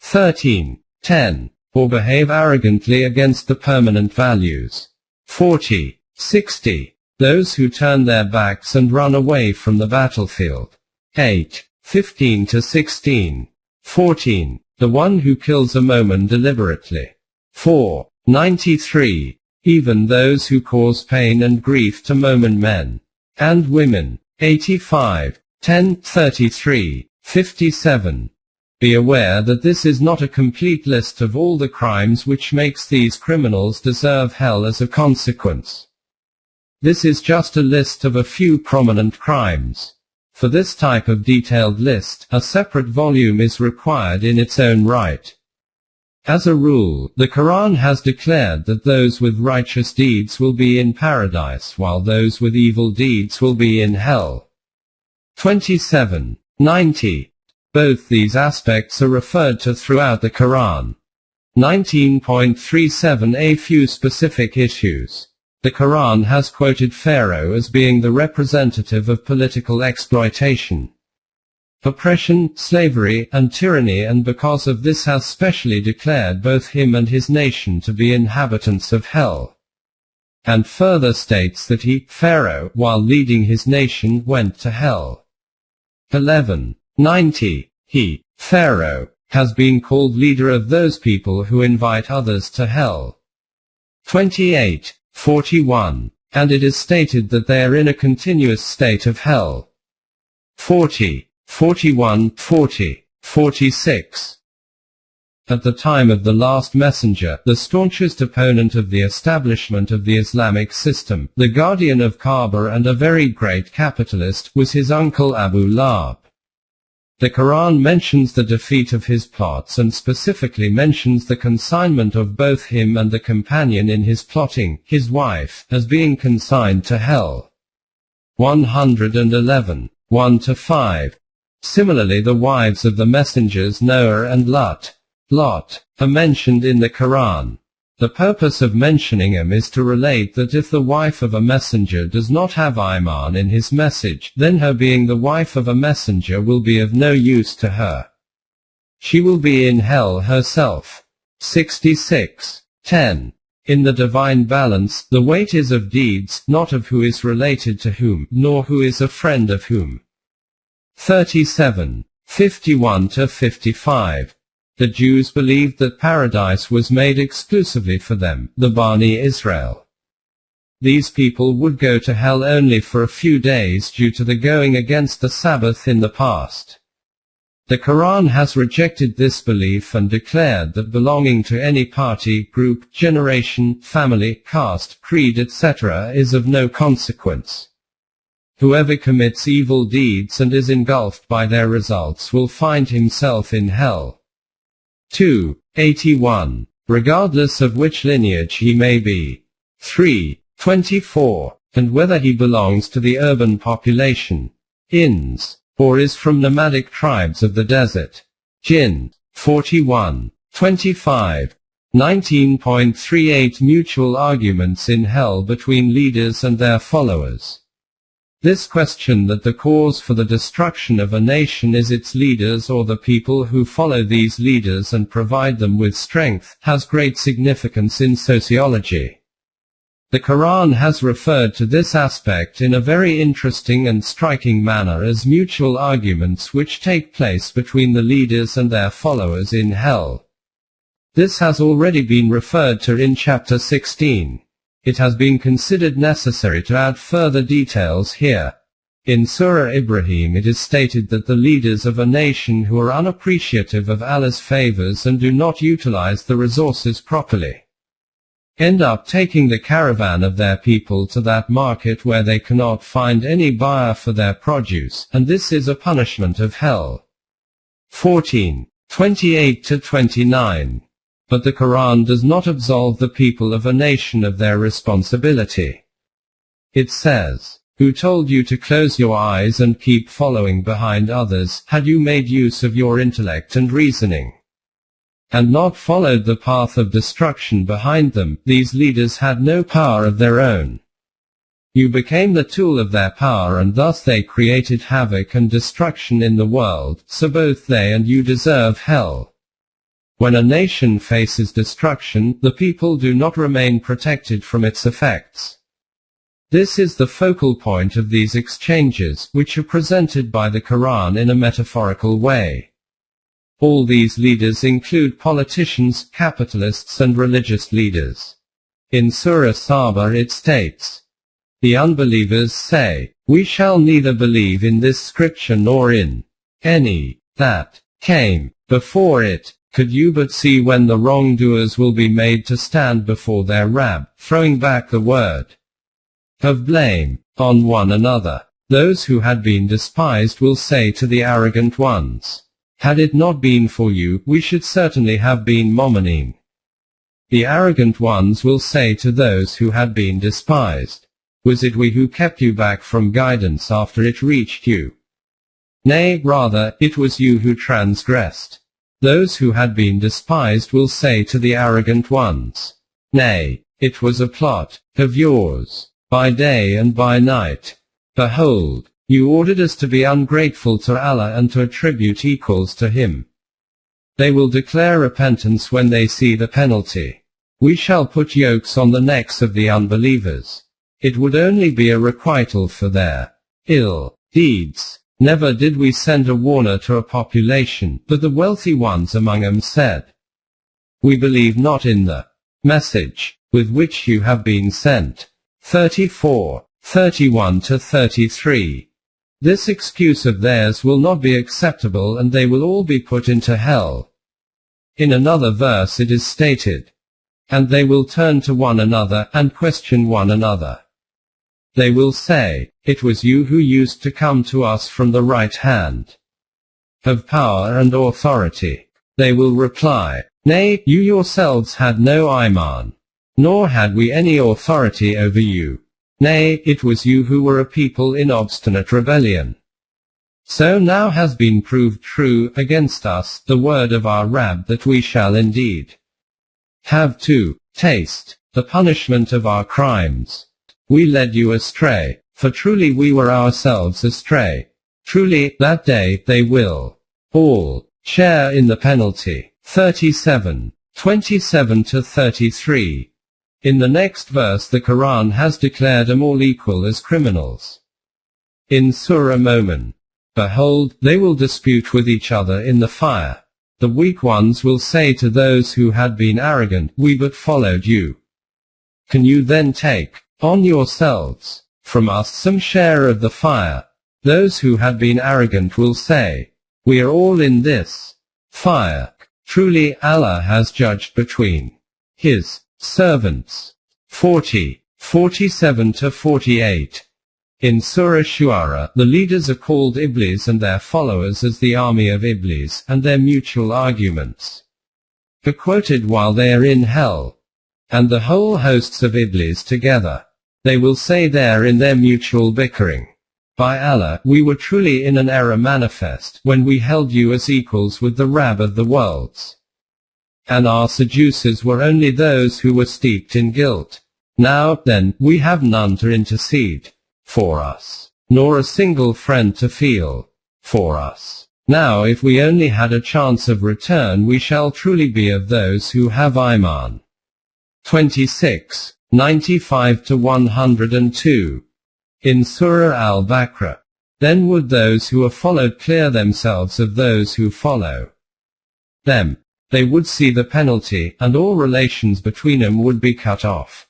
13. 10. Or behave arrogantly against the permanent values. 40. 60. Those who turn their backs and run away from the battlefield. 8. 15-16. 14. The one who kills a mu'min deliberately. 4. 93. Even those who cause pain and grief to mu'min men and women. 85. 10-33. 57. Be aware that this is not a complete list of all the crimes which makes these criminals deserve hell as a consequence. This is just a list of a few prominent crimes. For this type of detailed list, a separate volume is required in its own right. As a rule, the Quran has declared that those with righteous deeds will be in paradise while those with evil deeds will be in hell. 27. 90. Both these aspects are referred to throughout the Quran. 19.37. A few specific issues. The Quran has quoted Pharaoh as being the representative of political exploitation, oppression, slavery, and tyranny, and because of this has specially declared both him and his nation to be inhabitants of hell. And further states that he, Pharaoh, while leading his nation, went to hell. 11. 90. He, Pharaoh, has been called leader of those people who invite others to hell. 28. 41. And it is stated that they are in a continuous state of hell. 40. 41, 40, 46. At the time of the last messenger, the staunchest opponent of the establishment of the Islamic system, the guardian of Kaaba and a very great capitalist, was his uncle Abu Lahab. The Quran mentions the defeat of his plots and specifically mentions the consignment of both him and the companion in his plotting, his wife, as being consigned to hell. 111. 1-5. Similarly, the wives of the messengers Noah and Lot are mentioned in the Quran. The purpose of mentioning them is to relate that if the wife of a messenger does not have Iman in his message, then her being the wife of a messenger will be of no use to her. She will be in hell herself. 66. 10. In the divine balance, the weight is of deeds, not of who is related to whom, nor who is a friend of whom. 37. 51-55. The Jews believed that paradise was made exclusively for them, the Bani Israel. These people would go to hell only for a few days due to the going against the Sabbath in the past. The Quran has rejected this belief and declared that belonging to any party, group, generation, family, caste, creed, etc. is of no consequence. Whoever commits evil deeds and is engulfed by their results will find himself in hell. 2:81. Regardless of which lineage he may be. 3:24. And whether he belongs to the urban population, Inns, or is from nomadic tribes of the desert. Jinn. 41:25. 19.38 Mutual arguments in hell between leaders and their followers. This question that the cause for the destruction of a nation is its leaders or the people who follow these leaders and provide them with strength, has great significance in sociology. The Quran has referred to this aspect in a very interesting and striking manner as mutual arguments which take place between the leaders and their followers in hell. This has already been referred to in chapter 16. It has been considered necessary to add further details here. In Surah Ibrahim it is stated that the leaders of a nation who are unappreciative of Allah's favors and do not utilize the resources properly end up taking the caravan of their people to that market where they cannot find any buyer for their produce, and this is a punishment of hell. 14:28-29. But the Quran does not absolve the people of a nation of their responsibility. It says, "Who told you to close your eyes and keep following behind others, had you made use of your intellect and reasoning, and not followed the path of destruction behind them? These leaders had no power of their own. You became the tool of their power and thus they created havoc and destruction in the world, so both they and you deserve hell." When a nation faces destruction, the people do not remain protected from its effects. This is the focal point of these exchanges, which are presented by the Quran in a metaphorical way. All these leaders include politicians, capitalists and religious leaders. In Surah Saba it states, "The unbelievers say, we shall neither believe in this scripture nor in any that came before it. Could you but see when the wrongdoers will be made to stand before their Rabb, throwing back the word of blame on one another. Those who had been despised will say to the arrogant ones, had it not been for you, we should certainly have been mu'minin." The arrogant ones will say to those who had been despised, "Was it we who kept you back from guidance after it reached you? Nay, rather, it was you who transgressed." Those who had been despised will say to the arrogant ones, "Nay, it was a plot of yours, by day and by night. Behold, you ordered us to be ungrateful to Allah and to attribute equals to Him." They will declare repentance when they see the penalty. "We shall put yokes on the necks of the unbelievers. It would only be a requital for their ill deeds. Never did we send a warner to a population, but the wealthy ones among them said, we believe not in the message with which you have been sent." 34:31-33. This excuse of theirs will not be acceptable and they will all be put into hell. In another verse it is stated, "And they will turn to one another, and question one another. They will say, it was you who used to come to us from the right hand of power and authority." They will reply, "Nay, you yourselves had no iman, nor had we any authority over you. Nay, it was you who were a people in obstinate rebellion. So now has been proved true against us the word of our Rabb that we shall indeed have to taste the punishment of our crimes. We led you astray, for truly we were ourselves astray. Truly, that day, they will all share in the penalty." 37:27-33. In the next verse the Quran has declared them all equal as criminals. In Surah Momin, "Behold, they will dispute with each other in the fire. The weak ones will say to those who had been arrogant, we but followed you. Can you then take on yourselves from us some share of the fire? Those who had been arrogant will say, we are all in this fire. Truly Allah has judged between His servants. 47-48. In Surah Shu'ara, the leaders are called Iblis and their followers as the army of Iblis, and their mutual arguments are quoted while they are in hell. And the whole hosts of Iblis together, they will say there in their mutual bickering, by Allah, we were truly in an error manifest, when we held you as equals with the Rabb of the worlds. And our seducers were only those who were steeped in guilt. Now, then, we have none to intercede for us, nor a single friend to feel for us. Now if we only had a chance of return, we shall truly be of those who have Iman. 26, 95-102. In Surah Al-Baqarah, then would those who are followed clear themselves of those who follow them. They would see the penalty, and all relations between them would be cut off.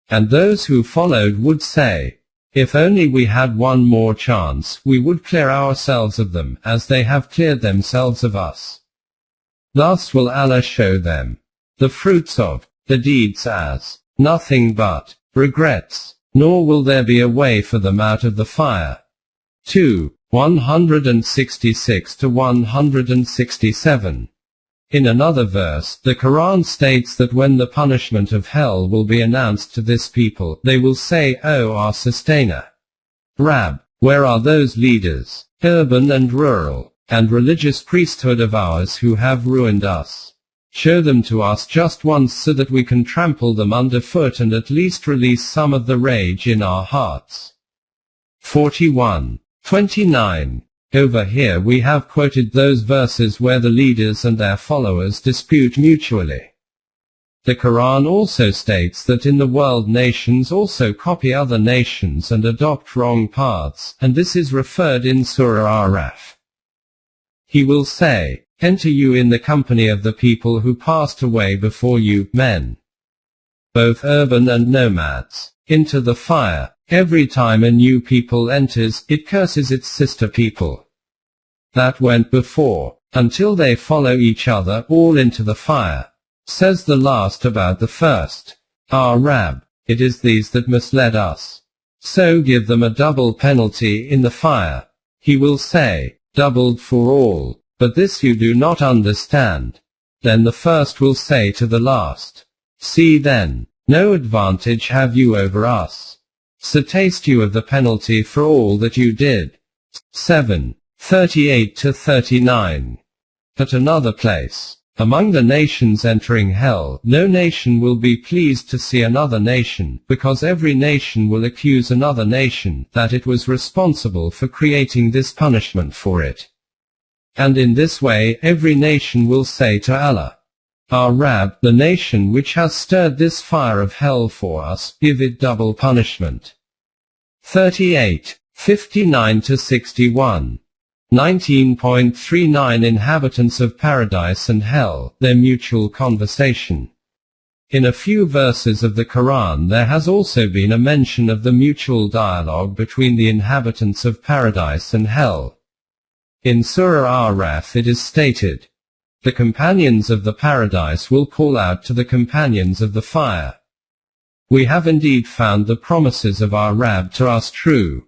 And those who followed would say, if only we had one more chance, we would clear ourselves of them, as they have cleared themselves of us. Thus will Allah show them the fruits of the deeds as nothing but regrets, nor will there be a way for them out of the fire. 166-167. In another verse, the Quran states that when the punishment of hell will be announced to this people, they will say, O our sustainer, Rabb, where are those leaders, urban and rural, and religious priesthood of ours who have ruined us? Show them to us just once so that we can trample them underfoot and at least release some of the rage in our hearts. 41-29. Over here we have quoted those verses where the leaders and their followers dispute mutually. The Quran also states that in the world nations also copy other nations and adopt wrong paths, and this is referred in Surah Araf. He will say, enter you in the company of the people who passed away before you, men, both urban and nomads, into the fire. Every time a new people enters, it curses its sister people that went before, until they follow each other all into the fire. Says the last about the first, Our Rabb, it is these that misled us. So give them a double penalty in the fire. He will say, doubled for all, but this you do not understand. Then the first will say to the last, see then, no advantage have you over us. So taste you of the penalty for all that you did. 7:38-39. At another place, among the nations entering hell, no nation will be pleased to see another nation, because every nation will accuse another nation, that it was responsible for creating this punishment for it. And in this way, every nation will say to Allah, Our Rabb, the nation which has stirred this fire of hell for us, give it double punishment. 38:59-61. 19.39 Inhabitants of Paradise and Hell, their mutual conversation. In a few verses of the Quran there has also been a mention of the mutual dialogue between the inhabitants of Paradise and Hell. In Surah Araf it is stated, the companions of the Paradise will call out to the companions of the fire. We have indeed found the promises of our Rabb to us true.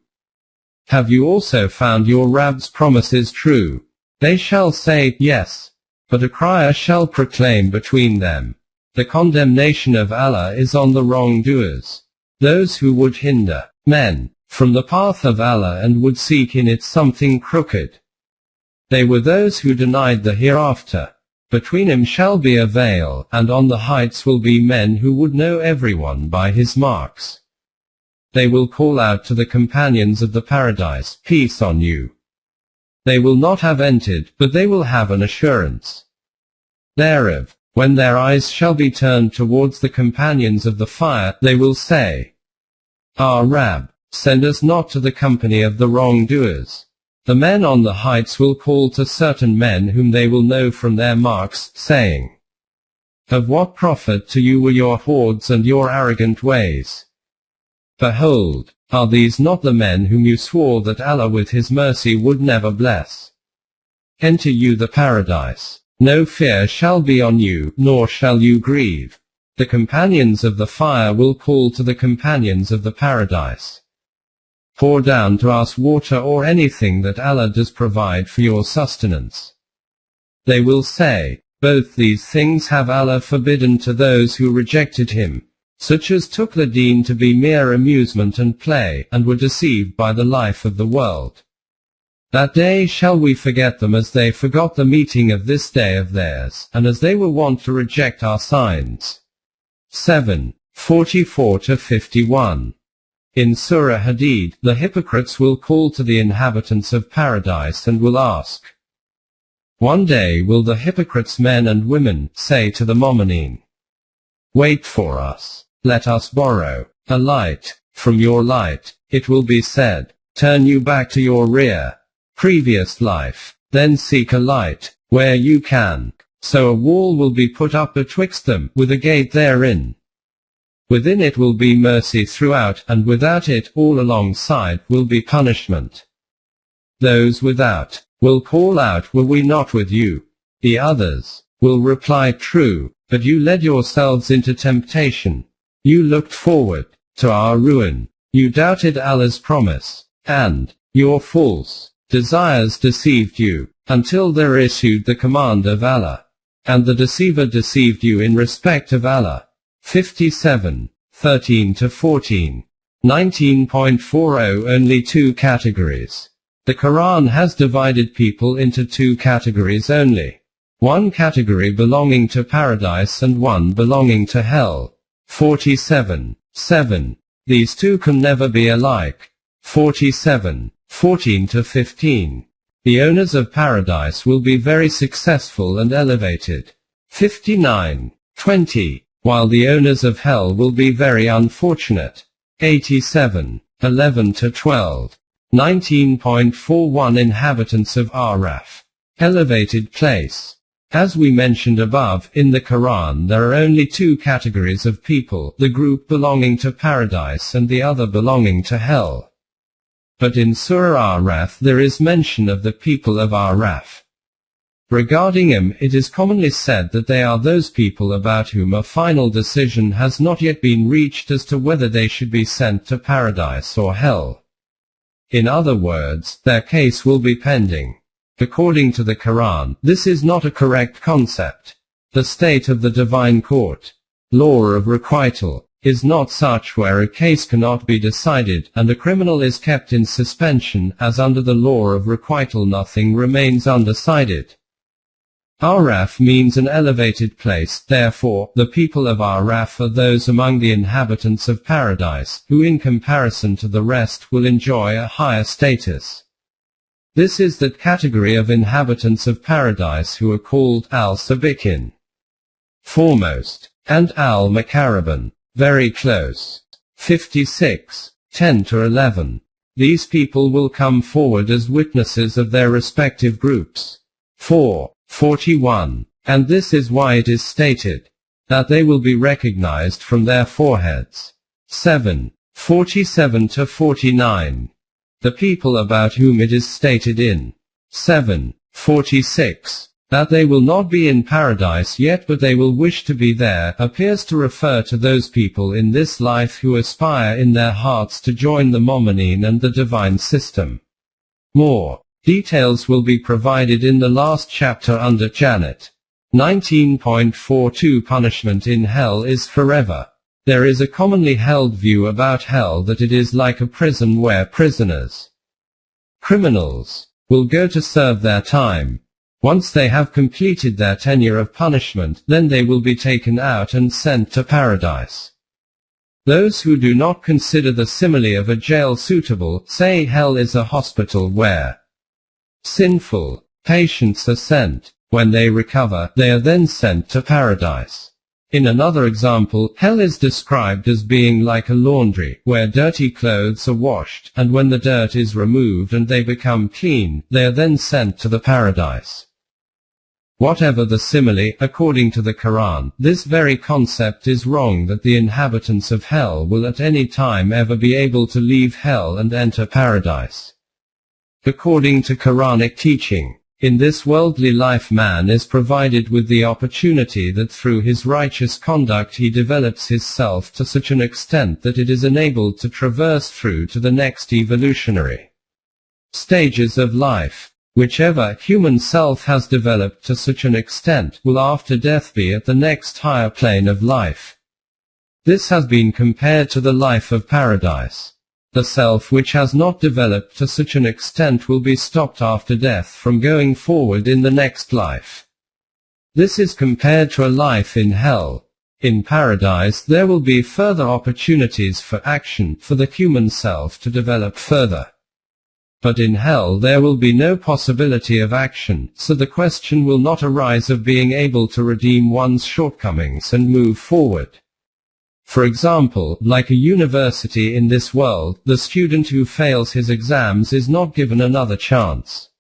Have you also found your Rabb's promises true? They shall say, yes. But a crier shall proclaim between them, the condemnation of Allah is on the wrongdoers. Those who would hinder men from the path of Allah and would seek in it something crooked. They were those who denied the hereafter. Between them shall be a veil, and on the heights will be men who would know everyone by his marks. They will call out to the companions of the paradise, peace on you. They will not have entered, but they will have an assurance thereof. When their eyes shall be turned towards the companions of the fire, they will say, Our Rabb, send us not to the company of the wrongdoers. The men on the heights will call to certain men whom they will know from their marks, saying, Of what profit to you were your hordes and your arrogant ways? Behold, are these not the men whom you swore that Allah with His mercy would never bless? Enter you the paradise. No fear shall be on you, nor shall you grieve. The companions of the fire will call to the companions of the paradise. Pour down to us water or anything that Allah does provide for your sustenance. They will say, Both these things have Allah forbidden to those who rejected Him, such as took the deen to be mere amusement and play, and were deceived by the life of the world. That day shall we forget them as they forgot the meeting of this day of theirs, and as they were wont to reject our signs. 7. 44-51. In Surah Hadid, the hypocrites will call to the inhabitants of paradise and will ask. One day will the hypocrites men and women say to the Mu'mineen, Wait for us, let us borrow a light from your light. It will be said, Turn you back to your previous life, then seek a light where you can. So a wall will be put up betwixt them, with a gate therein. Within it will be mercy throughout, and without it, all alongside, will be punishment. Those without will call out, Were we not with you? The others will reply, True, but you led yourselves into temptation. You looked forward to our ruin. You doubted Allah's promise, and your false desires deceived you, until there issued the command of Allah. And the deceiver deceived you in respect of Allah. 57, 13-14. 19.40 Only two categories. The Quran has divided people into two categories only. One category belonging to paradise and one belonging to hell. 47, 7. These two can never be alike. 47, 14-15. The owners of paradise will be very successful and elevated. 59, 20. While the owners of hell will be very unfortunate. 87, 11-12. 19.41 Inhabitants of Araf. Elevated place. As we mentioned above, in the Quran there are only two categories of people, the group belonging to paradise and the other belonging to hell. But in Surah Araf there is mention of the people of Araf. Regarding them, it is commonly said that they are those people about whom a final decision has not yet been reached as to whether they should be sent to paradise or hell. In other words, their case will be pending. According to the Quran, this is not a correct concept. The state of the divine court, law of requital, is not such where a case cannot be decided, and a criminal is kept in suspension, as under the law of requital nothing remains undecided. Araf means an elevated place, therefore, the people of Araf are those among the inhabitants of paradise, who in comparison to the rest will enjoy a higher status. This is that category of inhabitants of paradise who are called al-Sabiqin, foremost, and al-Muqarrabin, very close. 56, 10-11. These people will come forward as witnesses of their respective groups. 4, 41. And this is why it is stated that they will be recognized from their foreheads. 7, 47-49. The people about whom it is stated in 7, 46. That they will not be in paradise yet but they will wish to be there, appears to refer to those people in this life who aspire in their hearts to join the Mu'mineen and the divine system. More details will be provided in the last chapter under Jannat. 19.42 Punishment in hell is forever. There is a commonly held view about hell that it is like a prison where prisoners, criminals, will go to serve their time. Once they have completed their tenure of punishment, then they will be taken out and sent to paradise. Those who do not consider the simile of a jail suitable, say hell is a hospital where sinful patients are sent. When they recover, they are then sent to paradise. In another example, hell is described as being like a laundry, where dirty clothes are washed, and when the dirt is removed and they become clean, they are then sent to the paradise. Whatever the simile, according to the Quran, this very concept is wrong that the inhabitants of hell will at any time ever be able to leave hell and enter paradise. According to Quranic teaching, in this worldly life man is provided with the opportunity that through his righteous conduct he develops his self to such an extent that it is enabled to traverse through to the next evolutionary stages of life. Whichever human self has developed to such an extent will after death be at the next higher plane of life. This has been compared to the life of paradise. The self which has not developed to such an extent will be stopped after death from going forward in the next life. This is compared to a life in hell. In paradise there will be further opportunities for action for the human self to develop further. But in hell there will be no possibility of action, so the question will not arise of being able to redeem one's shortcomings and move forward. For example, like a university in this world, the student who fails his exams is not given another chance.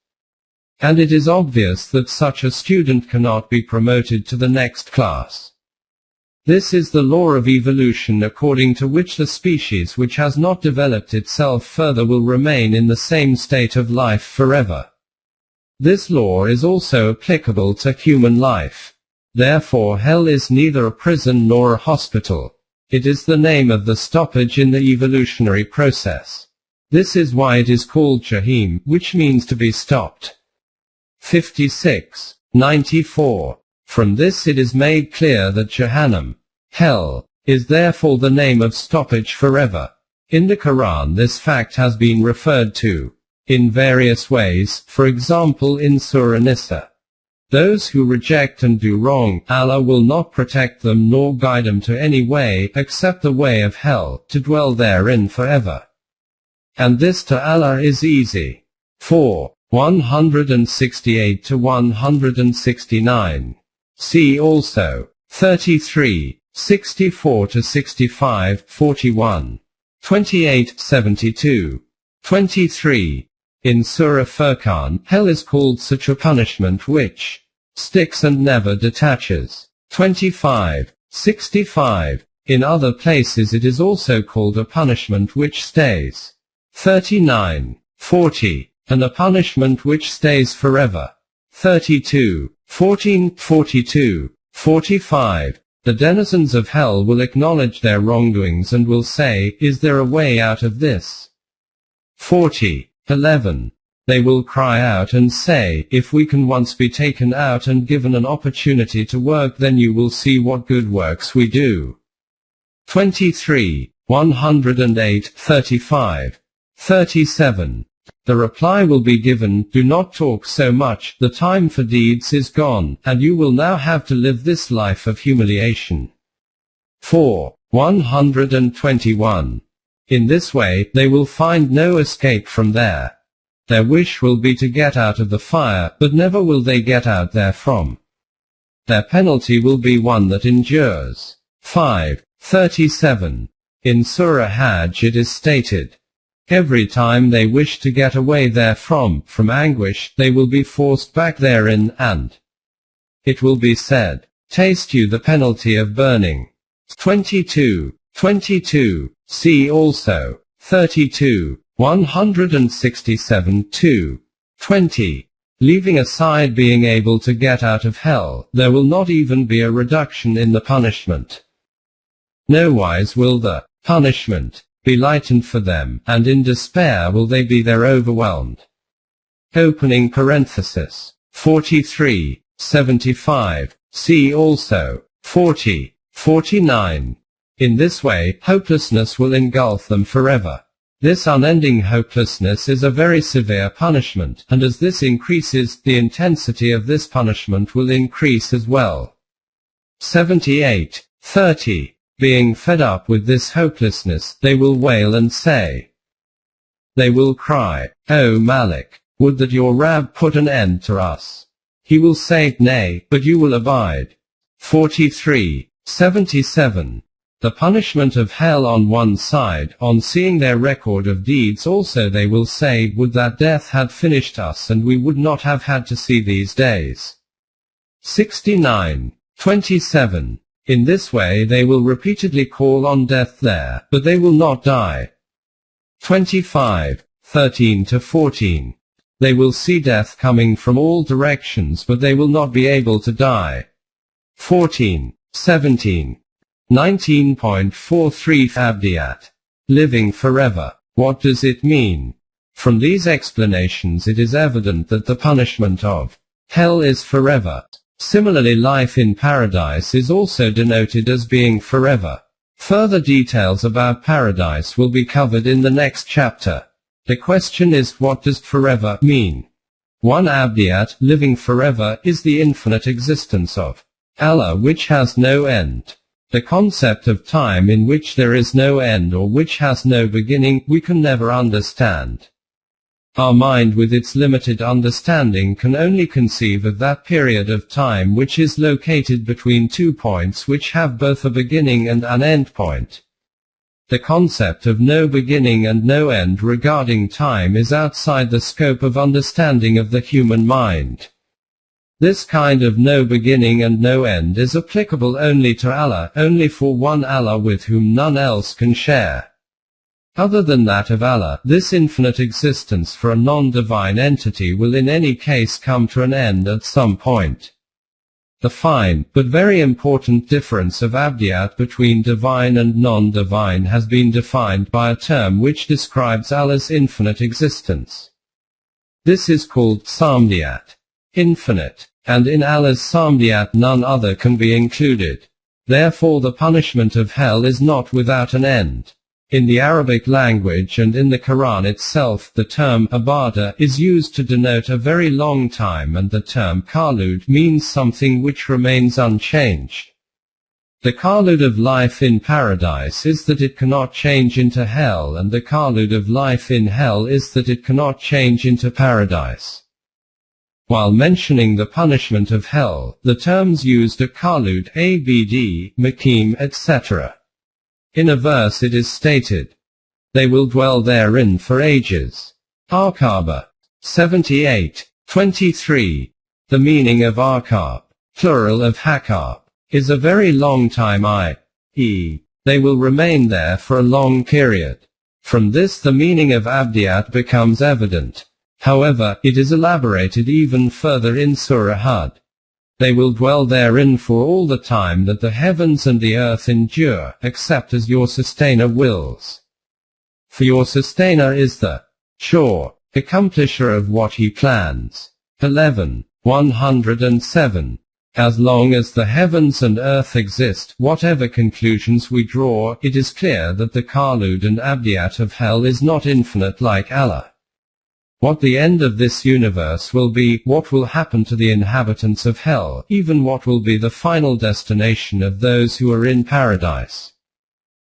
And it is obvious that such a student cannot be promoted to the next class. This is the law of evolution according to which the species which has not developed itself further will remain in the same state of life forever. This law is also applicable to human life. Therefore hell is neither a prison nor a hospital. It is the name of the stoppage in the evolutionary process. This is why it is called Jahim, which means to be stopped. 56. 94. From this it is made clear that Jahannam, hell, is therefore the name of stoppage forever. In the Quran this fact has been referred to in various ways, for example in Surah Nisa. Those who reject and do wrong, Allah will not protect them nor guide them to any way, except the way of hell, to dwell therein forever. And this to Allah is easy. 4. 168 to 169. See also 33, 64 to 65, 41. 28, 72. 23. In Surah Furqan, hell is called such a punishment which sticks and never detaches. 25, 65. In other places it is also called a punishment which stays. 39, 40. And a punishment which stays forever. 32, 14, 42, 45. The denizens of hell will acknowledge their wrongdoings and will say, is there a way out of this? 40. 11. They will cry out and say, if we can once be taken out and given an opportunity to work, then you will see what good works we do. 23. 108, 35. 37. The reply will be given, do not talk so much, the time for deeds is gone, and you will now have to live this life of humiliation. 4. 121. In this way, they will find no escape from there. Their wish will be to get out of the fire, but never will they get out therefrom. Their penalty will be one that endures. 5. 37. In Surah Hajj it is stated, every time they wish to get away therefrom, from anguish, they will be forced back therein, and it will be said, taste you the penalty of burning. 22. 22. See also 32, 167, 2. 20. Leaving aside being able to get out of hell, there will not even be a reduction in the punishment. Nowise will the punishment be lightened for them, and in despair will they be there overwhelmed. Opening parenthesis. 43, 75. See also 40, 49. In this way, hopelessness will engulf them forever. This unending hopelessness is a very severe punishment, and as this increases, the intensity of this punishment will increase as well. 78, 30. Being fed up with this hopelessness, they will wail and say, they will cry, O Malik, would that your Rabb put an end to us. He will say, nay, but you will abide. 43, 77. The punishment of hell on one side, on seeing their record of deeds also they will say, would that death had finished us and we would not have had to see these days. 69. 27. In this way they will repeatedly call on death there, but they will not die. 25. 13-14. They will see death coming from all directions but they will not be able to die. 14. 17. 19.43 Abdiyat. Living forever. What does it mean? From these explanations it is evident that the punishment of hell is forever. Similarly, life in paradise is also denoted as being forever. Further details about paradise will be covered in the next chapter. The question is, what does forever mean? 1 Abdiyat, living forever, is the infinite existence of Allah which has no end. The concept of time in which there is no end or which has no beginning, we can never understand. Our mind with its limited understanding can only conceive of that period of time which is located between 2 points which have both a beginning and an end point. The concept of no beginning and no end regarding time is outside the scope of understanding of the human mind. This kind of no beginning and no end is applicable only to Allah, only for one Allah with whom none else can share. Other than that of Allah, this infinite existence for a non-divine entity will in any case come to an end at some point. The fine, but very important difference of Abdiyat between divine and non-divine has been defined by a term which describes Allah's infinite existence. This is called Samdiyat. Infinite, and in Allah's Samdiyat none other can be included. Therefore the punishment of hell is not without an end. In the Arabic language and in the Quran itself, the term abada is used to denote a very long time, and the term khalud means something which remains unchanged. The khalud of life in paradise is that it cannot change into hell, and the khalud of life in hell is that it cannot change into paradise. While mentioning the punishment of hell, the terms used are khalud, abd, makim, etc. In a verse it is stated, they will dwell therein for ages. Aqaba. 78. 23. The meaning of aqab, plural of haqab, is a very long time, i.e., they will remain there for a long period. From this the meaning of abdiyat becomes evident. However, it is elaborated even further in Surah Hud. They will dwell therein for all the time that the heavens and the earth endure, except as your sustainer wills. For your sustainer is the sure accomplisher of what he plans. 11. 107. As long as the heavens and earth exist, whatever conclusions we draw, it is clear that the khalud and abdiyat of hell is not infinite like Allah. What the end of this universe will be, what will happen to the inhabitants of hell, even what will be the final destination of those who are in paradise.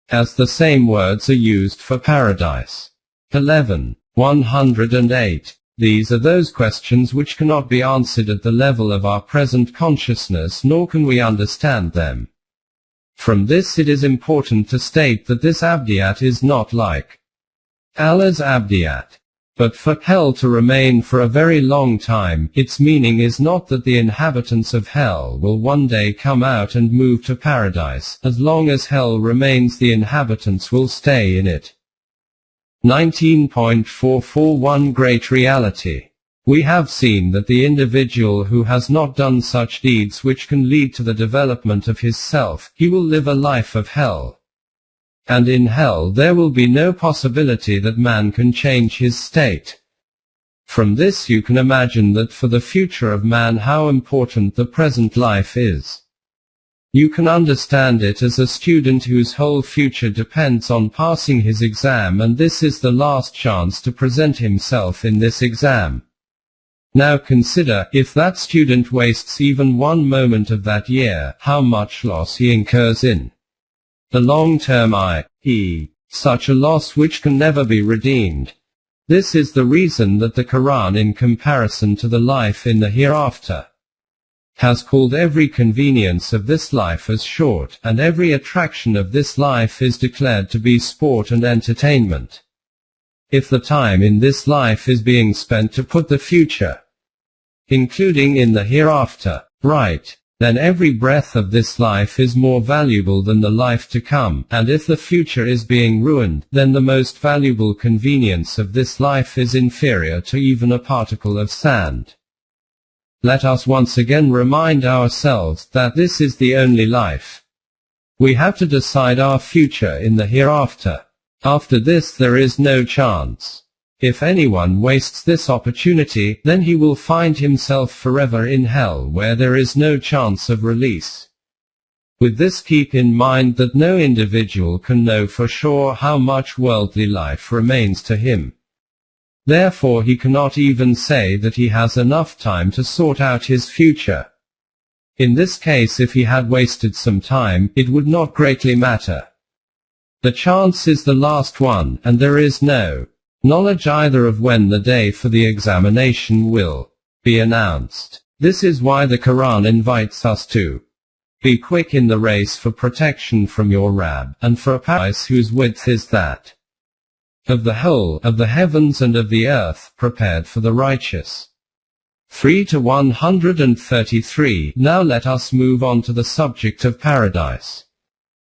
As the same words are used for paradise. 11. 108. These are those questions which cannot be answered at the level of our present consciousness, nor can we understand them. From this it is important to state that this abdiyat is not like Allah's abdiyat. But for hell to remain for a very long time, its meaning is not that the inhabitants of hell will one day come out and move to paradise. As long as hell remains, the inhabitants will stay in it. 19.441 Great Reality. We have seen that the individual who has not done such deeds which can lead to the development of his self, he will live a life of hell. And in hell there will be no possibility that man can change his state. From this you can imagine that for the future of man how important the present life is. You can understand it as a student whose whole future depends on passing his exam, and this is the last chance to present himself in this exam. Now consider, if that student wastes even one moment of that year, how much loss he incurs in the long term, i.e., such a loss which can never be redeemed. This is the reason that the Quran, in comparison to the life in the hereafter, has called every convenience of this life as short, and every attraction of this life is declared to be sport and entertainment. If the time in this life is being spent to put the future, including in the hereafter, right, then every breath of this life is more valuable than the life to come, and if the future is being ruined, then the most valuable convenience of this life is inferior to even a particle of sand. Let us once again remind ourselves that this is the only life. We have to decide our future in the hereafter. After this there is no chance. If anyone wastes this opportunity, then he will find himself forever in hell, where there is no chance of release. With this, keep in mind that no individual can know for sure how much worldly life remains to him. Therefore he cannot even say that he has enough time to sort out his future. In this case, if he had wasted some time, it would not greatly matter. The chance is the last one, and there is no knowledge either of when the day for the examination will be announced. This is why the Quran invites us to be quick in the race for protection from your Rabb, and for a paradise whose width is that of the whole of the heavens and of the earth, prepared for the righteous. 3-133. Now let us move on to the subject of paradise.